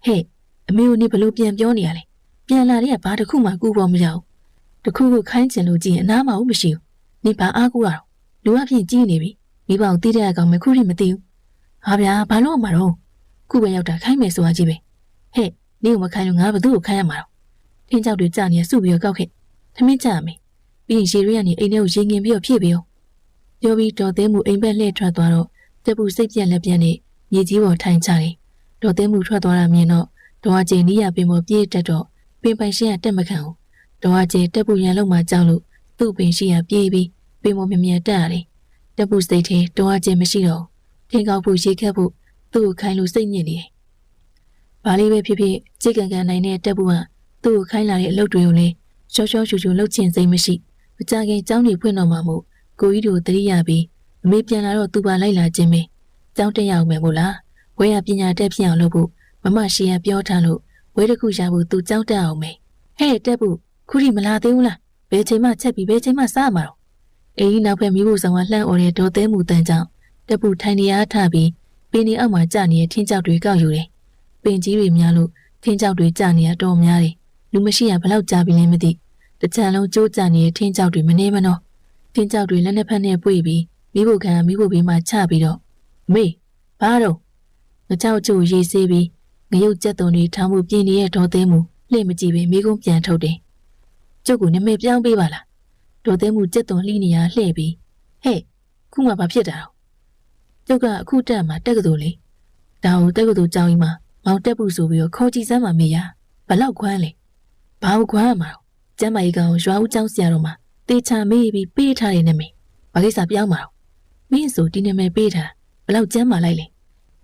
A: ဟဲ့အမေကိုနေဘလို့ပြန်ပြောနေရလဲပြန်လာတဲ့ကဘာတစ်ခုမှကူပေါ်မရဘူးတစ်ခုခုခိုင်းချင်လို့ကြည့်ရင်အနားမဟုတ်မရှိဘူးနေဘာအားကူရတော့လူအဖြစ်ကြီးနေပြီမိဘကိုတီးတဲ့အကောင်မခုထိမသိဘူးဟာဗျာဘာလို့မှတော့ခုပဲရောက်တာခိုင်းမယ်ဆိုတာကြီးပဲဟဲ့နေကိုမခိုင်းလို့ငါဘသူ့ကိုခိုင်းရမှာတော့ထင်းကြောက်တွေကြာနေစုပြီးတော့ကောက်ခဲ့သမင်းကြရမယ်ပြီးရင်ရေရွေးကနေအိမ်ထဲကိုရေငင်ပြီးတော့ဖြည့်ပြီးတော့ပြောပြီးဒေါ်သိမ်းမှုအိမ်ဘက်လှည့်ထွက်သွားတော့တက်ပူစိတ်ပြက်လက်ပြက်နဲ့မြေကြီးပေါ်ထိုင်ချတယ်ဒေါ်သိမ်းမှုထွက်သွားတာမြင်တော့ဒေါ်အကျင်နီးရပင်ပေါ်ပြေးတက်တော့ပင်ပိုင်ရှင်းကတက်မခံဘူးဒေါ်အကျင်တက်ပူရန်လုံးမှကြောက်လို့သူ့ပင်ရှိရပြေးပြီးပင်ပေါ်မြမြတက်ရတယ်တက်ပူစိတ်ထဲဒေါ်အကျင်မရှိတော့ထင်းကောက်ဖို့ရေခက်ဖို့သူ့ကိုခိုင်းလို့စိတ်ညစ်နေတယ်ဘာလေးပဲဖြစ်ဖြစ်စိတ်ကန်နိုင်တဲ့တက်ပူကသူ့ကိုခိုင်းလာတဲ့အလုပ်တွေကိုလည်းရှော့ရှော့ရှူရှူလုပ်ချင်စိတ်မရှိမကြခင်ကျောင်းကြီးဖွင့်တော့မှမို့ကိုကြီးတို့တတိယပြီးအမေပြန်လာတော့သူပါလိုက်လာခြင်းပဲကျောင်းတက်ရအောင်မယ်မို့လားဝဲရပညာတက်ဖြစ်အောင်လုပ်ဖို့မမရှိရပြောထားလို့ဝဲတစ်ခုရဖို့သူကျောင်းတက်အောင်မယ်ဟဲ့တက်ဖို့ခုထိမလာသေးဘူးလားဘယ်ချိန်မှချက်ပြီးဘယ်ချိန်မှစားမှာတော့အေးနောက်ဖက်မိဖို့ဆောင်ကလှမ်းអော်တဲ့ဒေါ်သဲမှုတန်ကြောင့်တက်ဖို့ထိုင်နေရထပြီးပင်ဒီအောက်မှာကြာနေတဲ့ထင်းကြောက်တွေကောက်ယူတယ်ပင်ကြီးတွေများလို့ထင်းကြောက်တွေကြာနေရတော့များတယ်လူမရှိရဘလောက်ကြာပြီလဲမသိတချံလုံးကြိုးကြနေတဲ့ထင်းကြောက်တွေမနေမနော်ထင်းကြောက်တွေလက်နဲ့ဖက်နဲ့ပွေပြီးမိဖို့ခံမိဖို့ဘေးမှာချပြီးတော့မေဘာတော့ငကြောက်ချိုရေးဆေးပြီးငရုတ်ကြက်သွန်တွေထောင်းမှုပြင်းနေတဲ့ဒေါ်သိမ်းမှုလှည့်မကြည့်ပဲမိကုန်းပြန်ထုတ်တယ်ကျုပ်ကနမေပြောင်းပေးပါလားဒေါ်သိမ်းမှုကြက်သွန်လှီးနေရလှည့်ပြီးဟဲ့ခုမှဘာဖြစ်တာကျုပ်ကအခုတက်မှာတက်ကတူလေဒါကိုတက်ကတူကြောင်းကြီးမှာမောင်တက်ဖို့ဆိုပြီးတော့ခေါ်ကြည့်စမ်းပါမေရဘလောက်ခွမ်းလဲဘာကိုခွမ်းရမှာတော့ကျမ်းမာရေးကောင်ရွာဦးကျောင်းဆရာတော်မှာတေချာမေးပြီးပေးထားတဲ့နာမည်ဘာကိစ္စပြောင်းမှာတော့မင်းဆိုဒီနာမည်ပေးထားဘလောက်ကျမ်းမာလိုက်လဲ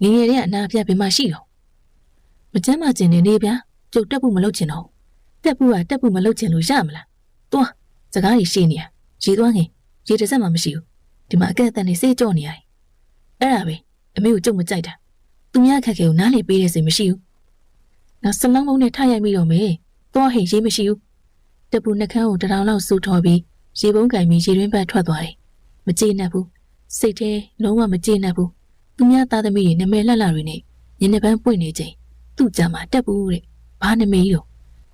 A: ငငယ်တဲ့အနာပြဘယ်မှာရှိတော့မကျမ်းမာကျင်နေဗျာကျုပ်တက်ဖို့မလုပ်ချင်တော့တက်ဖို့ကတက်ဖို့မလုပ်ချင်လို့ရမလားသွားစကားကြီးရှင်းနေရရေသွားခင်ရေတစ်စက်မှမရှိဘူးဒီမှာအကန့်အသတ်နဲ့စေးကြော့နေရတယ်အဲ့ဒါပဲအမေကိုကြုံမကြိုက်တာသူများခက်ခဲကိုနားလေပေးတဲ့စိတ်မရှိဘူးနောက်စလုံးလုံးနဲ့ထားရိုက်မိတော့မေသွားဟိရေမရှိဘူးတက်ဖို့နှကန်းကိုတထောင်လောက်စူထော်ပြီးရေပုံးကင်ပြီးရေတွင်းဘက်ထွက်သွားတယ်မကြေနပ်ဘူးစိတ်ထဲလုံးဝမကြေနပ်ဘူးသူများသားသမီးတွေနမဲလှလှတွေနဲ့ညနေပန်းပွင့်နေချိန်သူ့ကြမှာတက်ဘူးတဲ့ဘာနမဲကြီးတော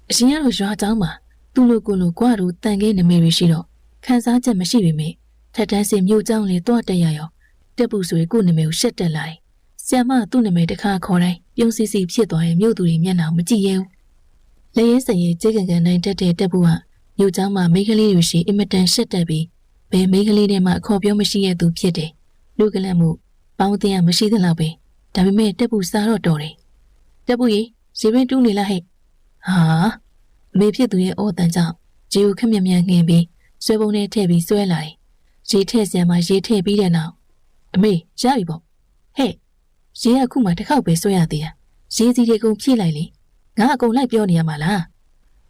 A: ့အရှင်ကတော့ရွာเจ้าမှာသူ့လိုကိုလိုကွာတို့တန်ခဲနမဲတွေရှိတော့ခန်းစားချက်မရှိပေမဲ့ထက်တန်းစင်မြို့เจ้าလေးတော့တက်ရရောတက်ဘူးဆိုရင်ကို့နမဲကိုရှက်တက်လာတယ်ဆရာမသူ့နမဲတစ်ခါခေါ်တိုင်းပြုံးစီစီဖြစ်သွားရင်မြို့သူတွေမျက်နှာမကြည့်ရဲဘူးလက်ရဲစရင်ကြေကန်နိုင်တက်တဲ့တက်ဘူးကမြို့เจ้าမှာမိန်းကလေးတွေရှိအင်မတန်ရှက်တက်ပြီးဘယ်မိန်းကလေးတွေမှခေါ်ပြောမရှိရသူဖြစ်တယ်လူကလန့်မှုပေါင်းတင်ရမရှိသလောက်ပဲဒါပေမဲ့တက်ဘူးစားတော့တော်တယ်တက်ဘူးရေဇေဘင်းတူးနေလားဟဲ့ဟာအမေဖြစ်သူရဲ့အော်တန်ကြောင့်ဂျီကိုခက်မြက်မြက်ငင်ပြီးဆွဲပုံးနဲ့ထည့်ပြီးဆွဲလာတယ်ရေထည့်စံမှာရေထည့်ပြီးတဲ့နောက်အမေရပြီပေါ့ဟဲ့ရေကခုမှတစ်ခေါက်ပဲဆွဲရသေးတာရေစီတွေကုန်ဖြည့်လိုက်လေငါအကုန်လိုက်ပြောနေရမှာလား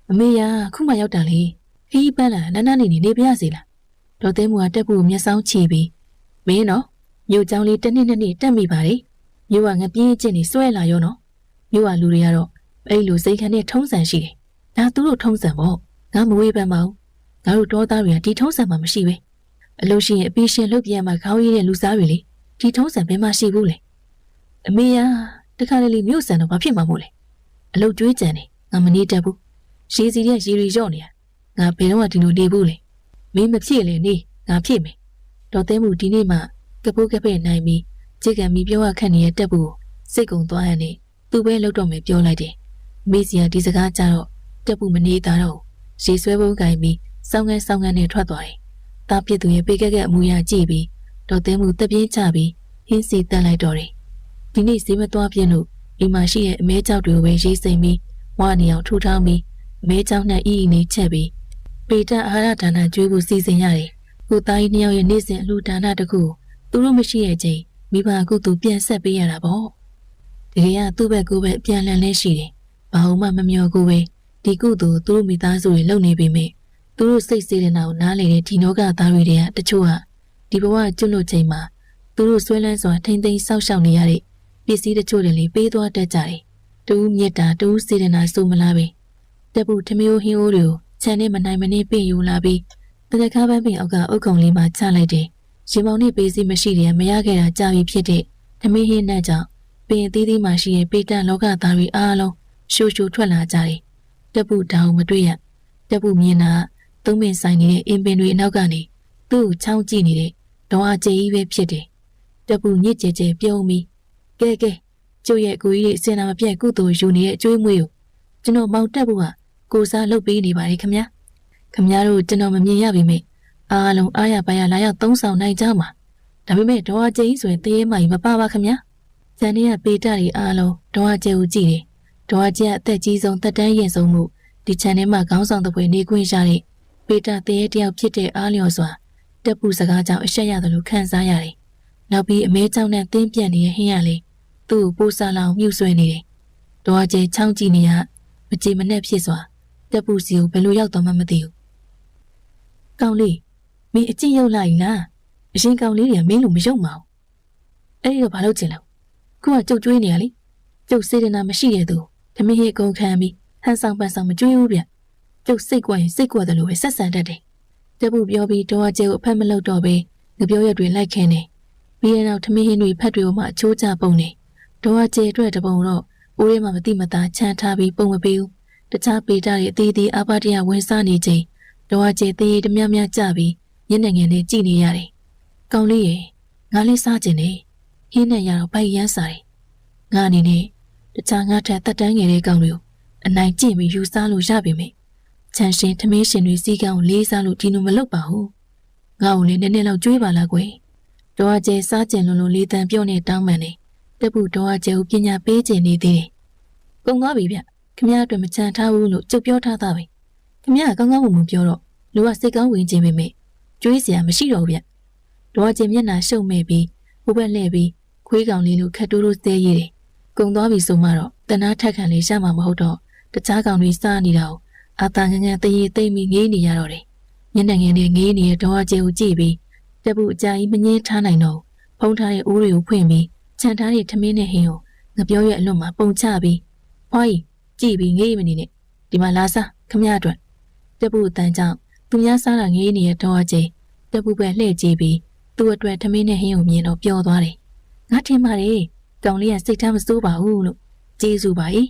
A: အမေရခုမှရောက်တာလေခီးပန်းလာနန်းနန်းနေပြရစီလားဒေါ်သိမ်းမူကတက်ဖို့မျက်စောင်းချီပြီးမင်းနော်မြို့เจ้าလေးတစ်နှစ်တက်မိပါလေမြို့ကငပြင်းချင်းနေဆွဲလာရောနော်မြို့ကလူတွေကတော့အဲ့လိုစိတ်ခံနဲ့ထုံးစံရှိတယ်ဒါသူတို့ထုံးစံပေါ့ငါမဝေးပန်းပါဘူးငါတို့တောသားတွေကဒီထုံးစံမှမရှိပဲအလို့ရှိရင်အပီရှင်လုပ်ပြရမှာခေါင်းရည်တဲ့လူစားတွေလေဒီထုံးစံဘယ်မှရှိဘူးလေအမေရတခါလေမြို့စံတော့ဘာဖြစ်မှာမို့လဲ အလုတ်ကျွေးကြံနေငါမနေတတ်ဘူးရေစီတဲ့ရေတွေရော့နေတာငါဘယ်တော့မှဒီလိုနေဘူးလေမင်းမဖြစ်လေနေငါဖြစ်မယ်တော်သေးမှုဒီနေ့မှကပုတ်ကပဲ့နိုင်ပြီးကြိတ်ကံမီပြောရခက်နေတဲ့တက်ဖို့စိတ်ကုံသွားရနေသူပဲလှုပ်တော့မယ်ပြောလိုက်တယ်မိစီကဒီစကားကြတော့တက်ဖို့မနေတာတော့ရေဆွဲပုံးကင်ပြီးစောင်းငန်းနဲ့ထွက်သွားတယ်တားပြစ်သူရဲ့ပေးကက်အမူအရာကြည့်ပြီးတော်သေးမှုတက်ပြင်းချပြီးဟင်းစီတက်လိုက်တော့တယ်ဒီနေ့ဈေးမသွားပြင်းလို့အိမ်မှာရှိတဲ့အမဲကြောက်တွေကိုပဲရေးစိမ်ပြီးဝါနေအောင်ထူထောင်းပြီးအမဲကြောက်နဲ့အီနေချက်ပြီးပေတအာဟာရဒါနကျွေးဖို့စီစဉ်ရတယ်ကိုသားကြီးနှစ်ယောက်ရဲ့နေ့စဉ်အလှူဒါနတခုသူတို့မရှိတဲ့ချိန်မိဘကုသူပြန်ဆက်ပေးရတာပေါ့ဒီကသူ့ဘက်ကိုပဲပြန်လည်လဲရှိတယ်ဘာမှမမျောကိုပဲဒီကုသူသူတို့မိသားစုတွေလုံနေပေမဲ့သူတို့စိတ်စေတနာကိုနားလေတဲ့ဒီနောကသားတွေတချို့ဟာဒီဘဝကျွတ်လွတ်ချိန်မှာသူတို့ဆွဲလန်းစွာထိမ့်သိမ်းဆောက်ရှောက်နေရတဲ့ပစ္စည်းတချို့တွေလေးပေးသွားတတ်ကြတယ်တူးမြတ်တာတူးစေတနာစုမလားပဲတက်ဖို့ထမျိုးဟင်းအိုးတွေကိုခြံနဲ့မနိုင်မနှင်းပြင်ယူလာပြီးတရကားပန်းပင်အောက်ကအုတ်ခုံလေးမှာချလိုက်တယ်ရင်ပေါင်နဲ့ပေးစီမရှိတဲ့မရခဲ့တာကြာပြီဖြစ်တဲ့ထမင်းဟင်းနဲ့ကြောင့်ပင်အသေးသေးမှရှိတဲ့ပေတန်လောကသားတွေအားလုံးရှိုးထွက်လာကြတယ်တက်ဖို့တောင်မတွေ့ရတက်ဖို့မြင်တာသုံးပင်ဆိုင်နေတဲ့အင်ပင်တွေအနောက်ကနေသူ့ကိုချောင်းကြည့်နေတဲ့ဒေါ်အကျေကြီးပဲဖြစ်တယ်တက်ဖို့ညစ်ကြဲပြုံးပြီးကဲကျုပ်ရဲ့ကိုကြီးတွေစင်နာမပြတ်ကုသိုလ်ယူနေတဲ့အကျွေးမွေးကိုကျွန်တော်မောင်တက်ဖို့ကကိုစားလုပ်ပေးနေပါလေခင်ဗျာတို့ကျွန်တော်မမြင်ရပါမိအားလုံးအားရပါရလာရောက်သုံးဆောင်နိုင်ကြမှာဒါပေမဲ့ဒေါ်အကျေကြီးဆိုရင်တရေမကြီးမပါပါခင်ဗျာဇန်နီကပေတာတွေအားလုံးဒေါ်အကျေကိုကြည့်တယ်ဒေါ်အကျေအသက်ကြီးဆုံးတက်တန်းရင်ဆုံးမှုဒီချန်ထဲမှာခေါင်းဆောင်တဲ့ပွဲနေခွင့်ရတဲ့ပေတာတရေတယောက်ဖြစ်တဲ့အားလျော်စွာတက်ပူစကားကြောင့်အဆက်ရတယ်လို့ခံစားရတယ်နောက်ပြီးအမဲချောင်းနဲ့တင်းပြန့်နေတဲ့ဟင်းရလေးသူ့ကိုပိုးစားလောင်မြှုပ်ဆွဲနေတယ်ဒေါ်အကျေချောင်းကြည့်နေရမကြည်မနဲ့ဖြစ်စွာတက်ပူစီကိုဘယ်လိုရောက်တော့မှမသိဘူးကောင်းလေးမင်းအကျင့်ရောက်လာ ਈ လားအရင်ကောင်းလေးတွေကမင်းလိုမယုံမအောင်အဲ့ဒီတော့ဘာလုပ်ချင်လဲခုကကြုတ်ကျွေးနေရလေကျုပ်စေတနာမရှိတဲ့သူဓမင်းဟိကုန်းခံပြီးဟန်ဆောင်ပန်ဆောင်မကျွေးဘူးဗျကျုပ်စိတ်ကွက်ရင်စိတ်ကွက်တယ်လို့ပဲဆက်ဆံတတ်တယ်တက်ဖို့ပြောပြီးဒေါ်အကျဲကိုအဖက်မလုပ်တော့ပဲငပြောရက်တွေလိုက်ခင်းနေပြီးတဲ့နောက်ဓမင်းဟင်းတွေဖက်တွေကိုမှအချိုးချပုံနေဒေါ်အကျဲအတွက်တပုံတော့ဦးရဲမှာမတိမသားချမ်းထားပြီးပုံမပေးဘူးတခြားပေတာတွေအသေးသေးအပါတရဝင်စားနေချိန်ဒေါ်အကျဲသေးတမြမြကြပြီးညနေငယ်နဲ့ကြည်နေရတယ်ကောင်းလေးရေငါလေးစားကျင်နေဟင်းနဲ့ရတော့ဗိုက်ရမ်းစားတယ်ငါအနေနဲ့တခြားငါထက်တက်တန်းငယ်တဲ့ကောင်တွေကိုအနိုင်ကျင့်ပြီးယူစားလို့ရပြီမေချန်ရှင်ထမင်းရှင်တွေစီးကံကိုလေးစားလို့ဒီလိုမလုပ်ပါဘူးငါ့ကိုလည်းနည်းနည်းလောက်ကြွေးပါလားကွယ်ဒေါ်အကျဲစားကျင်လို့လေးတန်ပြော့နေတောင်းပန်နေတက်ဖို့ဒေါ်အကျဲကိုပညာပေးကျင်နေသေးတယ်ကုံသွားပြီဗျခမရအတွက်မချန်ထားဘူးလို့ကြုတ်ပြောထားတာပဲခမရကောင်းကောင်းမွန်ပြောတော့လူကစိတ်ကောင်းဝင်ခြင်းပဲမေကျွေးစရာမရှိတော့ဘူးဗျဒေါ်အကျဲမျက်နှာရှုံမဲ့ပြီးဟိုဘက်လှည့်ပြီးခွေးကောင်လေးလိုခက်တိုးတိုးသေးရည်တယ်ကုံသွားပြီဆိုမှတော့တနာထက်ခံလေးရမှာမဟုတ်တော့တခြားကောင်တွေစားနေတာကိုအာသာငငယ်တရေသိမ့်ပြီးငေးနေရတော့တယ်မျက်နှာငယ်နဲ့ငေးနေတဲ့ဒေါ်အကျဲကိုကြည့်ပြီးတက်ဖို့အကြာကြီးမငင်းထားနိုင်တော့ဖုံးထားတဲ့အိုးတွေကိုဖွင့်ပြီးခြံထားတဲ့ထမင်းနဲ့ဟင်းကိုငပြောရဲ့အလွတ်မှာပုံချပြီးဖွားကြီးကြည့်ပြီးငေးမနေနဲ့ဒီမှာလာစားခမရအတွက်တက်ဖို့အတန်းကြောင့်သူများစားတာငေးနေတဲ့ဒေါ်အကျဲတက်ဖို့ပဲလှည့်ကြည့်ပြီးသူ့အတွက်ထမင်းနဲ့ဟင်းကိုမြင်တော့ပျော်သွားတယ်ငါထင်ပါတယ်ကောင်လေးကစိတ်ထားမစိုးပါဘူးလို့ကျေးဇူးပါ၏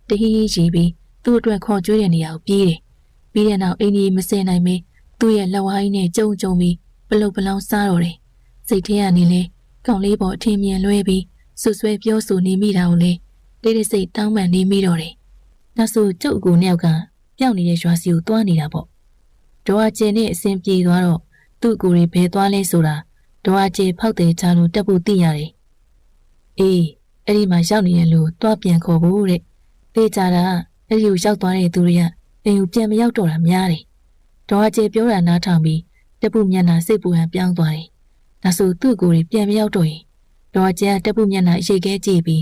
A: တဟီးရှိပြီးသူ့အတွက်ခေါ်ကြွေးတဲ့နေရာကိုပြေးတယ်ပြီးတဲ့နောက်အင်းကြီးမစင်နိုင်မင်းသူ့ရဲ့လက်ဝိုင်းနဲ့ကြုံပြီးပလုတ်ပလောင်စားတော့တယ်စိတ်ထဲကနေလဲကောင်လေးပေါ်အထင်မြင်လွဲပြီးဆွဆွဲပြောဆိုနေမိတာကိုလေတိတ်တိတ်စိတ်တောင်းပန်နေမိတော့တယ်နောက်ဆိုကျုပ်အကူနှစ်ယောက်ကပျောက်နေတဲ့ရွာစီကိုသွားနေတာပေါ့ဒေါ်အကျဲနဲ့အစင်ပြေသွားတော့သူ့အကူတွေဘယ်သွားလဲဆိုတာဒေါ်အကျဲဖောက်တယ်ချလို့တက်ဖို့သိရတယ်အေးအဲ့ဒီမှာရောက်နေတဲ့လူတွားပြန်ခေါ်ဖို့တဲ့တေးကြတာအဲ့ဒီကိုရောက်သွားတဲ့သူတွေကအိမ်ကိုပြန်မရောက်တော့တာများတယ်ဒေါ်အကျဲပြောတာနားထောင်ပြီးတက်ဖို့မျက်နှာစိတ်ပူဟန်ပြောင်းသွားတယ်ဒါဆိုသူ့ကိုယ်တွေပြန်မရောက်တော့ရင်ဒေါ်အကျဲတက်ဖို့မျက်နှာရိတ်ခဲကြည့်ပြီ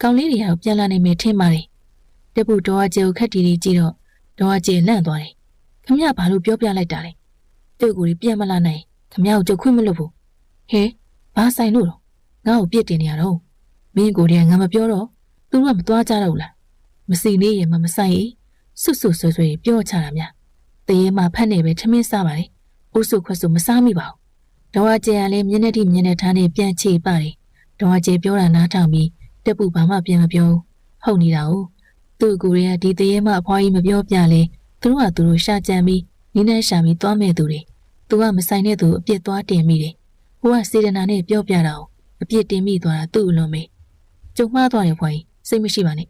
A: းကောင်လေးတွေကတော့ပြန်လာနိုင်မယ်ထင်ပါတယ်တက်ဖို့ဒေါ်အကျဲကိုခက်တီတီကြည့်တော့ဒေါ်အကျဲလန့်သွားတယ်ခမရဘာလို့ပြောပြလိုက်တာလဲသူ့ကိုယ်တွေပြန်မလာနိုင်ခမရကိုကြုတ်ခွင့်မလုပ်ဘူးဟဲဘာဆိုင်လို့တော့ငါ့ကိုပြစ်တင်နေရတော့မင်းကိုယ်တည်းငါမပြောတော့သူကမသွားကြတော့ဘူးလားမစီနေရင်မဆိုင်ရင်ဆွတ်ဆွဲပြောချတာများတရေမှာဖတ်နေပဲထမင်းစားပါလေအိုးဆုခွက်ဆုမစားမိပါဘူးဒေါ်အကျဲကလည်းမျက်နှာထိမျက်နှာထားနဲ့ပြန်ချေပါတယ်ဒေါ်အကျဲပြောတာနားထောင်ပြီးတက်ပူဘာမှပြန်မပြောဟုတ်နေတာ哦သူ့ကိုယ်ရဲ့ဒီတရေမအဖွားကြီးမပြောပြလဲသူတို့ကသူတို့ရှာကြံပြီးနင်းနဲ့ရှာပြီးသွားမဲ့သူတွေသူကမဆိုင်တဲ့သူအပြစ်သွားတင်မိတယ်ဟိုကစေတနာနဲ့ပြောပြတာအပြစ်တင်မိသွားတာသူ့အလုံးမေကြုံမှားသွားတယ်ဖွားကြီးစိတ်မရှိပါနဲ့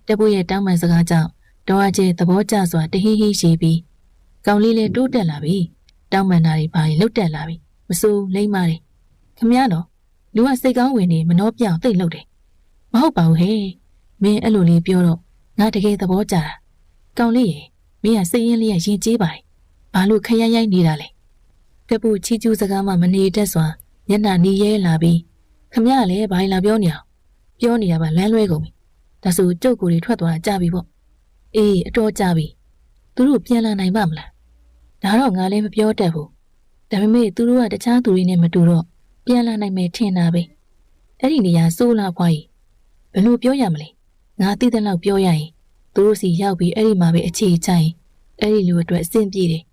A: တက်ဖို့ရဲ့တောင်းပန်စကားကြောင့်ဒေါ်အကျဲသဘောကျစွာတဟိဟိရှိပြီးကောင်လေးလည်းတိုးတက်လာပြီတောင်းပန်တာတွေဘာတွေလှုပ်တက်လာပြီမစိုးလိမ့်မာတယ်ခမရတော့လူကစိတ်ကောင်းဝင်နေမနှောပြောင်တိတ်လှုပ်တယ်မဟုတ်ပါဘူးဟဲ့မင်းအဲ့လိုလေးပြောတော့ငါတကယ်သဘောကျတာကောင်လေးရေမင်းကစိတ်ရင်းလေးရရင်ကျေးပါတယ်ဘာလို့ခရရိုက်နေတာလဲတက်ဖို့ချီကျူးစကားမှမနေတတ်စွာမျက်နှာနီးရဲလာပြီးခမရလည်းဘာလာပြောနေအောင်ပြောနေတာပါလမ်းလွဲကုန်ပြီဒါဆိုကျုပ်ကိုယ်တွေထွက်သွားတာကြပြီပေါ့အေးအတော်ကြပြီသူတို့ပြန်လာနိုင်ပါမလားဒါတော့ငါလည်းမပြောတတ်ဘူးဒါပေမဲ့သူတို့ကတခြားသူတွေနဲ့မတူတော့ပြန်လာနိုင်မယ်ထင်တာပဲအဲ့ဒီနေရာစိုးလာဖွားကြီးဘယ်လိုပြောရမလဲငါသိတဲ့လောက်ပြောရရင်သူတို့စီရောက်ပြီးအဲ့ဒီမှာပဲအခြေချရင်အဲ့ဒီလူအတွက်အဆင်ပြေတယ်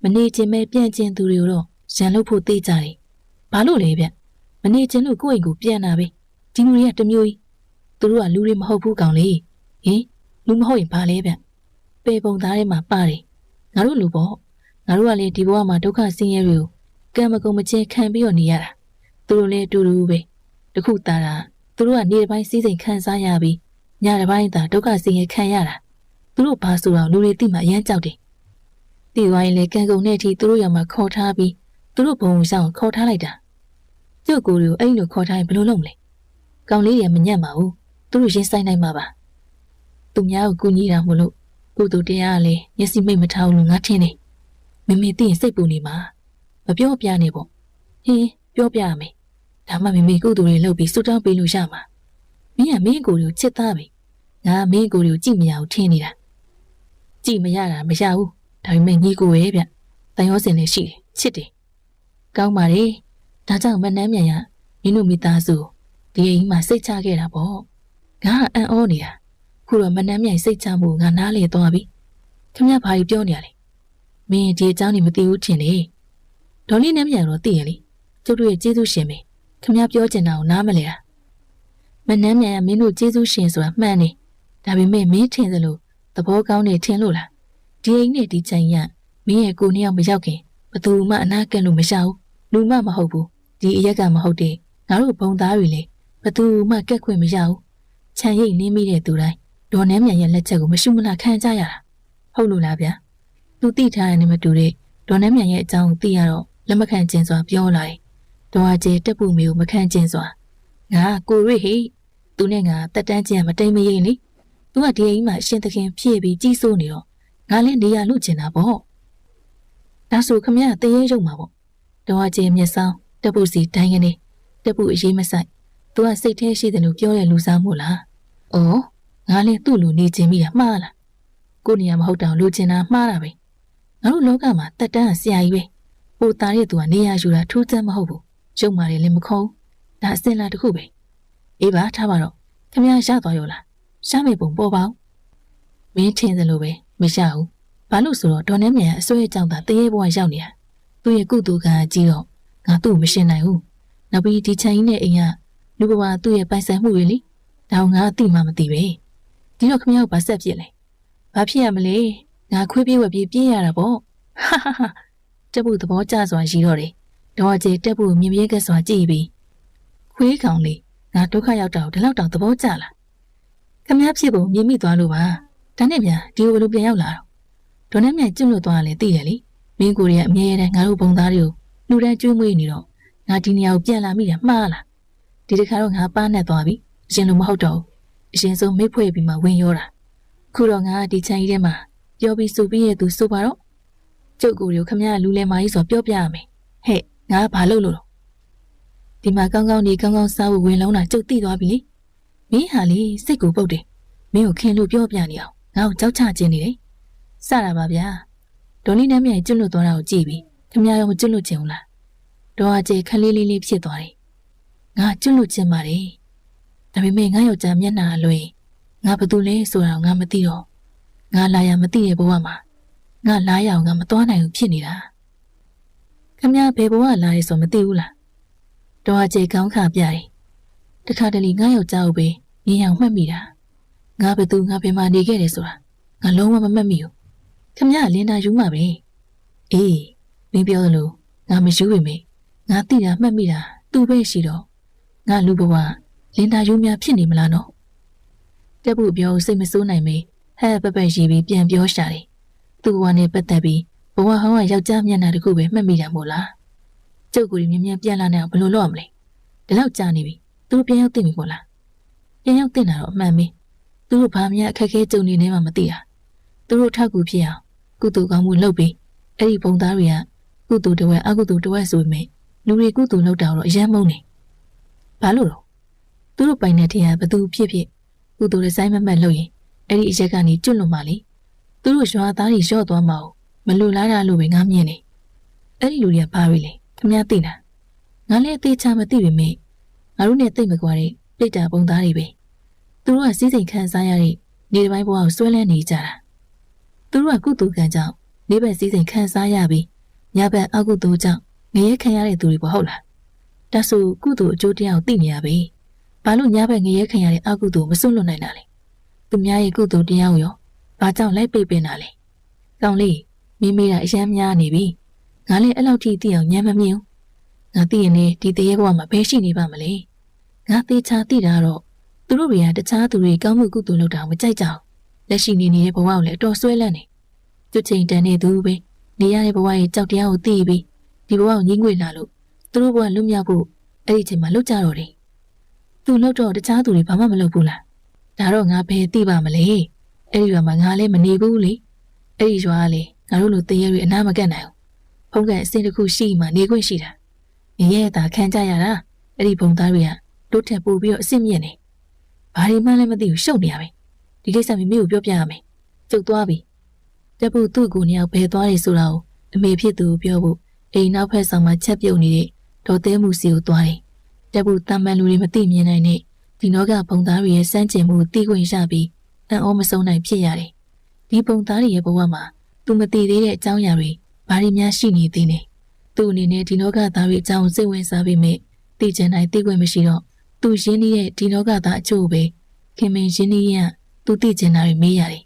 A: မနေခြင်းပဲပြန်ခြင်းသူတွေကိုတော့ရန်လို့ဖို့သိကြတယ်ဘာလို့လဲဗျမနေခြင်းလို့ကိုယ့်အိမ်ကိုပြန်လာပဲဒီလူတွေကတမျိုးကြီးသူတို့ကလူတွေမဟုတ်ဘူးကောင်လေးဟင်လူမဟုတ်ရင်ဘာလဲဗျပေပုံသားထဲမှာပါတယ်ငါတို့လူပေါ့ငါတို့ကလေဒီဘဝမှာဒုက္ခဆင်းရဲတွေကိုကံမကုန်မချင်းခံပြီးတော့နေရတာသူတို့လည်းအတူတူပဲတခုတာတာသူတို့ကနေတစ်ပိုင်းစီးစိမ်ခံစားရပြီးညတစ်ပိုင်းသာဒုက္ခဆင်းရဲခံရတာသူတို့ဘာဆိုတော့လူတွေသိမှအရမ်းကြောက်တယ်တီဝိုင်းလေကံကုန်တဲ့အထိသူတို့ရောက်မှခေါ်ထားပြီးသူတို့ဘုံဆောင်ခေါ်ထားလိုက်တာကျုပ်ကိုယ်ကိုအဲ့လိုခေါ်ထားရင်ဘယ်လိုလုပ်မလဲကောင်လေးတွေမညံ့ပါဘူးသူတို့ရင်ဆိုင်နိုင်မှာပါသူများကိုကူညီတာမို့လို့ကိုသူတရားကလည်းမျက်စိမိတ်မထားဘူးလို့ငါထင်တယ်မမေသိရင်စိတ်ပူနေမှာမပြောပြနဲ့ပေါ့ဟင်းပြောပြရမယ်ဒါမှမမေကိုသူတွေလှုပ်ပြီးစွတ်တောင်းပေးလို့ရမှာမင်းကမင်းကိုယ်ကိုချစ်သားပဲငါမင်းကိုယ်ကိုကြည့်မရဘူးထင်နေတာကြည့်မရတာမရဘူးဒါပေမဲ့ညီကိုရဲ့ဗျတန်ရောစင်လေးရှိတယ်ချစ်တယ်ကောင်းပါလေဒါကြောင့်မနှမ်းမြန်ရမင်းတို့မိသားစုဒီအိမ်မှာစိတ်ချခဲ့တာပေါ့ငါအံ့ဩနေတာခုတော့မနှမ်းမြန်စိတ်ချမှုငါနားလေသွားပြီခင်ဗျဘာကြီးပြောနေရလဲမင်းဒီအကြောင်းနေမသိဘူးထင်လေဒေါ်လေးနှမ်းမြန်တော့သိရလေကျုပ်တို့ရဲ့ကျေးဇူးရှင်ပဲခင်ဗျပြောချင်တာကိုနားမလဲတာမနှမ်းမြန်ရမင်းတို့ကျေးဇူးရှင်ဆိုတာမှန်နေဒါပေမဲ့မင်းထင်သလိုသဘောကောင်းနေထင်လို့လားဒီအိမ်နဲ့ဒီချိန်ရမင်းရဲ့ကိုနှစ်ယောက်မရောက်ခင်ဘသူမှအနာကန့်လို့မရဘူးလူမှမဟုတ်ဘူးဒီအရက်ကမဟုတ်တဲ့ငါတို့ဘုံသားတွေလေဘသူမှကက်ခွင့်မရဘူးခြံရိပ်နင်းမိတဲ့သူတိုင်းဒေါ်နှမ်းမြန်ရဲ့လက်ချက်ကိုမရှုမလှခံကြရတာဟုတ်လို့လားဗျာသူသိထားတယ်နဲ့မတူတဲ့ဒေါ်နှမ်းမြန်ရဲ့အကြောင်းကိုသိရတော့လက်မခံကျင်စွာပြောလာတယ်ဒေါ်အကျဲတက်ဖို့မျိုးမခံကျင်စွာငါကိုရွေဟိသူနဲ့ငါတက်တန်းကျင်မတိမ်မရိပ်လေသူကဒီအိမ်မှာအရှင်သခင်ဖြည့်ပြီးကြီးစိုးနေတော့ငါလည်းနေရလို့ကျင်တာပေါ့ဒါဆိုခမရတရေရုံမှာပေါ့ဒေါ်အကျဲမျက်စောင်းတက်ဖို့စီတိုင်းကနေတက်ဖို့အရေးမဆိုင်သူကစိတ်ထဲရှိတယ်လို့ပြောရလူစားမို့လားအော်ငါလည်းသူ့လိုနေခြင်းမိတာမှားလားကိုနေရာမဟုတ်တော့လိုချင်တာမှားတာပဲငါတို့လောကမှာတက်တန်းဆရာကြီးပဲဟိုသားရဲ့သူကနေရာယူတာထူးခြားမဟုတ်ဘူးရုံမာတယ်လည်းမခုံးဒါအစင်လာတခုပဲအေးပါထားပါတော့ခမရရသွားရောလားရှားမေပုံပေါ်ပါဦးမင်းထင်သလိုပဲမရဘူးဘာလို့ဆိုတော့ဒေါ်နှမ်းမြန်အစွဲအကြောင်းသာတရေဘဝရောက်နေတာသူ့ရဲ့ကုသိုလ်ကကြီးတော့ငါသူ့ကိုမရှင်းနိုင်ဘူးနောက်ပြီးဒီချိန်ကြီးနဲ့အိမ်ကလူဘဝသူ့ရဲ့ပိုင်ဆိုင်မှုတွေလေဒါငါအသိမှမသိပဲဒီတော့ခမရဘာဆက်ဖြစ်လဲဘာဖြစ်ရမလဲငါခွေးပြေးဝက်ပြေးပြင်းရတာပေါ့ဟာဟာဟာတက်ဖို့သဘောကျစွာရှိတော့တယ်ဒေါ်အကျဲတက်ဖို့မြင်ပြဲကစွာကြည့်ပြီးခွေးကောင်လေးငါဒုက္ခရောက်တာဒီလောက်တောင်သဘောကျလားခမရဖြစ်ဖို့မြင်မိသွားလို့ပါဒါနဲ့မြန်ဒီလိုပြန်ရောက်လာတော့ဒေါ်နဲ့မြန်ကျွတ်လွတ်သွားတယ်သိတယ်လေမင်းကိုရဲ့အမြဲတမ်းငါတို့ဘုံသားတွေကိုလူတန်းကျွေးမွေးနေတော့ငါဒီနေရာကိုပြန်လာမိတာမှားလားဒီတစ်ခါတော့ငါပါနဲ့သွားပြီအရင်လိုမဟုတ်တော့ဘူးအရင်ဆုံးမိတ်ဖွဲ့ပြီးမှဝင်ရောတာခုတော့ငါဒီချမ်းကြီးထဲမှာပြောပြီးဆိုပြီးရဲ့သူဆိုပါတော့ကျုပ်ကိုယ်ကိုခမရလူလဲမာကြီးဆိုပြောပြရမယ်ဟဲ့ငါဘာလုပ်လို့ဒီမှာကောင်းကောင်းနေကောင်းကောင်းစားဖို့ဝင်လုံးတာကျုပ်သိသွားပြီလေမင်းဟာလေစိတ်ကိုပုတ်တယ်မင်းကိုခင်လို့ပြောပြနေအောင်ငါ့ကိုကြောက်ချခြင်းနေတယ်စတာပါဗျာဒေါ်လေးနဲ့မြန်ကျွတ်လွတ်သွားတာကိုကြည့်ပြီးခမရရောမကျွတ်လွတ်ခြင်းဘူးလားဒေါ်အကျဲခလေးလေးလေးဖြစ်သွားတယ်ငါကျွတ်လွတ်ခြင်းပါတယ်ဒါပေမဲ့ငါယောက်ျားမျက်နှာအလွင်ငါဘာတူလဲဆိုတာငါမသိတော့ငါလာရမသိတဲ့ဘဝမှာငါလာရအောင်ငါမသွားနိုင်ဘူးဖြစ်နေတာခမရဘယ်ဘဝလာရဲဆိုမသိဘူးလားဒေါ်အကျဲကောင်းခါပြတယ်တခါတလေငါယောက်ျားကိုပဲမြင်အောင်မှတ်မိတာ ငါဘသူငါဘယ်မှာနေခဲ့တယ်ဆိုတာငါလုံးဝမမှတ်မိဘူးခမရလင်နာယူမှာပဲအေးမင်းပြောသလိုငါမယူပေမဲ့ငါသိတာမှတ်မိတာသူ့ပဲရှိတော့ငါလူဘဝလင်နာယူများဖြစ်နေမလားနော်တက်ဖို့ပြောစိတ်မစိုးနိုင်မေဟဲ့ပပရှိပြီးပြန်ပြောရှာတယ်သူ့ဘဝနဲ့ပတ်သက်ပြီးဘဝဟောင်းကယောက်ျားမျက်နှာတစ်ခုပဲမှတ်မိတာမို့လားကျုပ်ကိုမြင်ပြန်လာနေအောင်ဘယ်လိုလုပ်ရမလဲဒီလောက်ကြာနေပြီသူပြန်ရောက်သိပြီမို့လားပြန်ရောက်သိတာတော့အမှန်ပဲသူတို့ဘာမှအခက်အခဲကြုံနေနေမှမသိတာသူတို့ထောက်ကူဖြစ်အောင်ကုသိုလ်ကောင်းမှုလုပ်ပြီးအဲ့ဒီဘုံသားတွေကကုသိုလ်တဝက်အကုသိုလ်တဝက်ဆိုပေမဲ့လူတွေကုသိုလ်လုပ်တာတော့အယမ်းမုန်းနေဘာလို့တော့သူတို့ပိုင်တဲ့တရားဘသူဖြစ်ဖြစ်ကုသိုလ်ဒီဇိုင်းမမှတ်လုပ်ရင်အဲ့ဒီအရက်ကနေကျွတ်လွန်ပါလေသူတို့ရွာသားတွေလျှော့သွားမအောင်မလိုလားတာလို့ပဲငါမြင်နေအဲ့ဒီလူတွေကဘာတွေလဲခမသိလားငါလည်းအသေးချာမသိပေမဲ့ငါတို့နဲ့တိတ်မကွာတဲ့ပြိတ္တာဘုံသားတွေပဲသူတို့ကစည်းစိမ်ခံစားရတဲ့နေတစ်ပိုင်းဘဝကိုဆွဲလန်းနေကြတာသူတို့ကကုသိုလ်ကံကြောင့်နေဘက်စည်းစိမ်ခံစားရပြီးညဘက်အကုသိုလ်ကြောင့်ငရဲခံရတဲ့သူတွေပေါ့ဟုတ်လားဒါဆိုကုသိုလ်အကျိုးတရားကိုသိနေရပြီဘာလို့ညဘက်ငရဲခံရတဲ့အကုသိုလ်မစွန့်လွတ်နိုင်တာလဲသူများရဲ့ကုသိုလ်တရားကိုရောဘာကြောင့်လိုက်ပိတ်ပင်တာလဲကောင်းလေးမိမိကအယမ်းများနေပြီငါလည်းအဲ့လောက်ထိသိအောင်ညံမမြင်ဘူးငါသိရင်လည်းဒီတရေဘဝမှာဘယ်ရှိနေပါမလဲငါသေချာသိတာတော့သူတို့တွေကတခြားသူတွေကောင်းမှုကုသိုလ်လုပ်တာမကြိုက်ကြဘူးလက်ရှိနေတဲ့ဘဝကိုလည်းအတော်ဆွဲလန်းနေကျွတ်ချိန်တန်နေသူပဲနေရတဲ့ဘဝရဲ့ကြောက်တရားကိုသိပြီးဒီဘဝကိုငြင်းငွေလာလို့သူတို့ဘဝလွတ်မြောက်ဖို့အဲ့ဒီချိန်မှာလွတ်ကြတော့တယ်သူလှုပ်တော့တခြားသူတွေဘာမှမလုပ်ဘူးလားဒါတော့ငါဘယ်သိပါမလဲအဲ့ဒီရွာမှာငါလည်းမနေဘူးလေအဲ့ဒီရွာကလေငါတို့လိုတရေတွေအနာမကတ်နိုင်ဘူးဖုံးကအစင်တစ်ခုရှိမှနေခွင့်ရှိတာနေရတာခံကြရတာအဲ့ဒီဘုံသားတွေကတို့ထက်ပို့ပြီးတော့အစ်မြင့်နေဘာတွေမှလည်းမသိဘူးရှုပ်နေရပဲဒီကိစ္စမိမိကိုပြောပြရမယ်ကျုပ်သွားပြီတက်ဖို့သူ့ကိုနှစ်ယောက်ဘယ်သွားတယ်ဆိုတာကိုအမေဖြစ်သူပြောဖို့အိမ်နောက်ဖက်ဆောင်မှာချက်ပြုတ်နေတဲ့ဒေါ်သေးမှုစီကိုသွားတယ်တက်ဖို့တမန်လူတွေမသိမြင်နိုင်တဲ့ဒီနောကဘုံသားတွေရဲ့စမ်းကျင်မှုသိခွင့်ရပြီးအံ့ဩမဆုံးနိုင်ဖြစ်ရတယ်ဒီဘုံသားတွေရဲ့ဘဝမှာသူမသိသေးတဲ့အကြောင်းအရာတွေဘာတွေများရှိနေသေးလဲသူ့အနေနဲ့ဒီနောကသားတွေအကြောင်းစိတ်ဝင်စားပေမဲ့သိချင်နိုင်သိခွင့်မရှိတော့သူရင်းနှီးတဲ့ဒီနောကသားအချို့ပဲခင်မင်ရင်းနှီးရသူသိချင်တာတွေမေးရတယ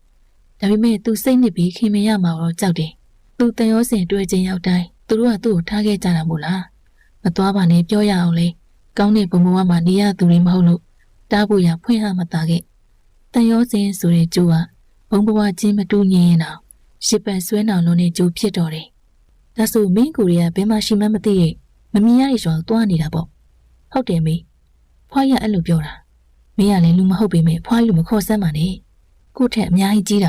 A: ်ဒါပေမဲ့သူစိတ်နစ်ပြီးခင်မင်ရမှာတော့ကြောက်တယ်သူတန်ရောစင်တွေ့ချင်းရောက်တိုင်းသူတို့ကသူ့ကိုထားခဲ့ကြတာမို့လားမသွားပါနဲ့ပြောရအောင်လေကောင်းတဲ့ဘုံဘဝမှာနေရသူတွေမဟုတ်လို့တားဖို့ရဖွင့်ဟမတာခဲ့တန်ရောစင်ဆိုတဲ့ကျိုးကဘုံဘဝချင်းမတူးငင်းအောင်ရှစ်ပတ်ဆွဲနောင်လုံးနဲ့ကျိုးဖြစ်တော်တယ်ဒါဆိုမင်းကိုရီးယားဘယ်မှာရှိမှမသိရဲ့မမြင်ရတဲ့ရွာကိုသွားနေတာပေါ့ဟုတ်တယ်မေဖွားရအဲ့လိုပြောတာမင်းကလည်းလူမဟုတ်ပေမဲ့ဖွားလူမခေါ်စမ်းပါနဲ့ကို့ထက်အများကြီးကြီးတာ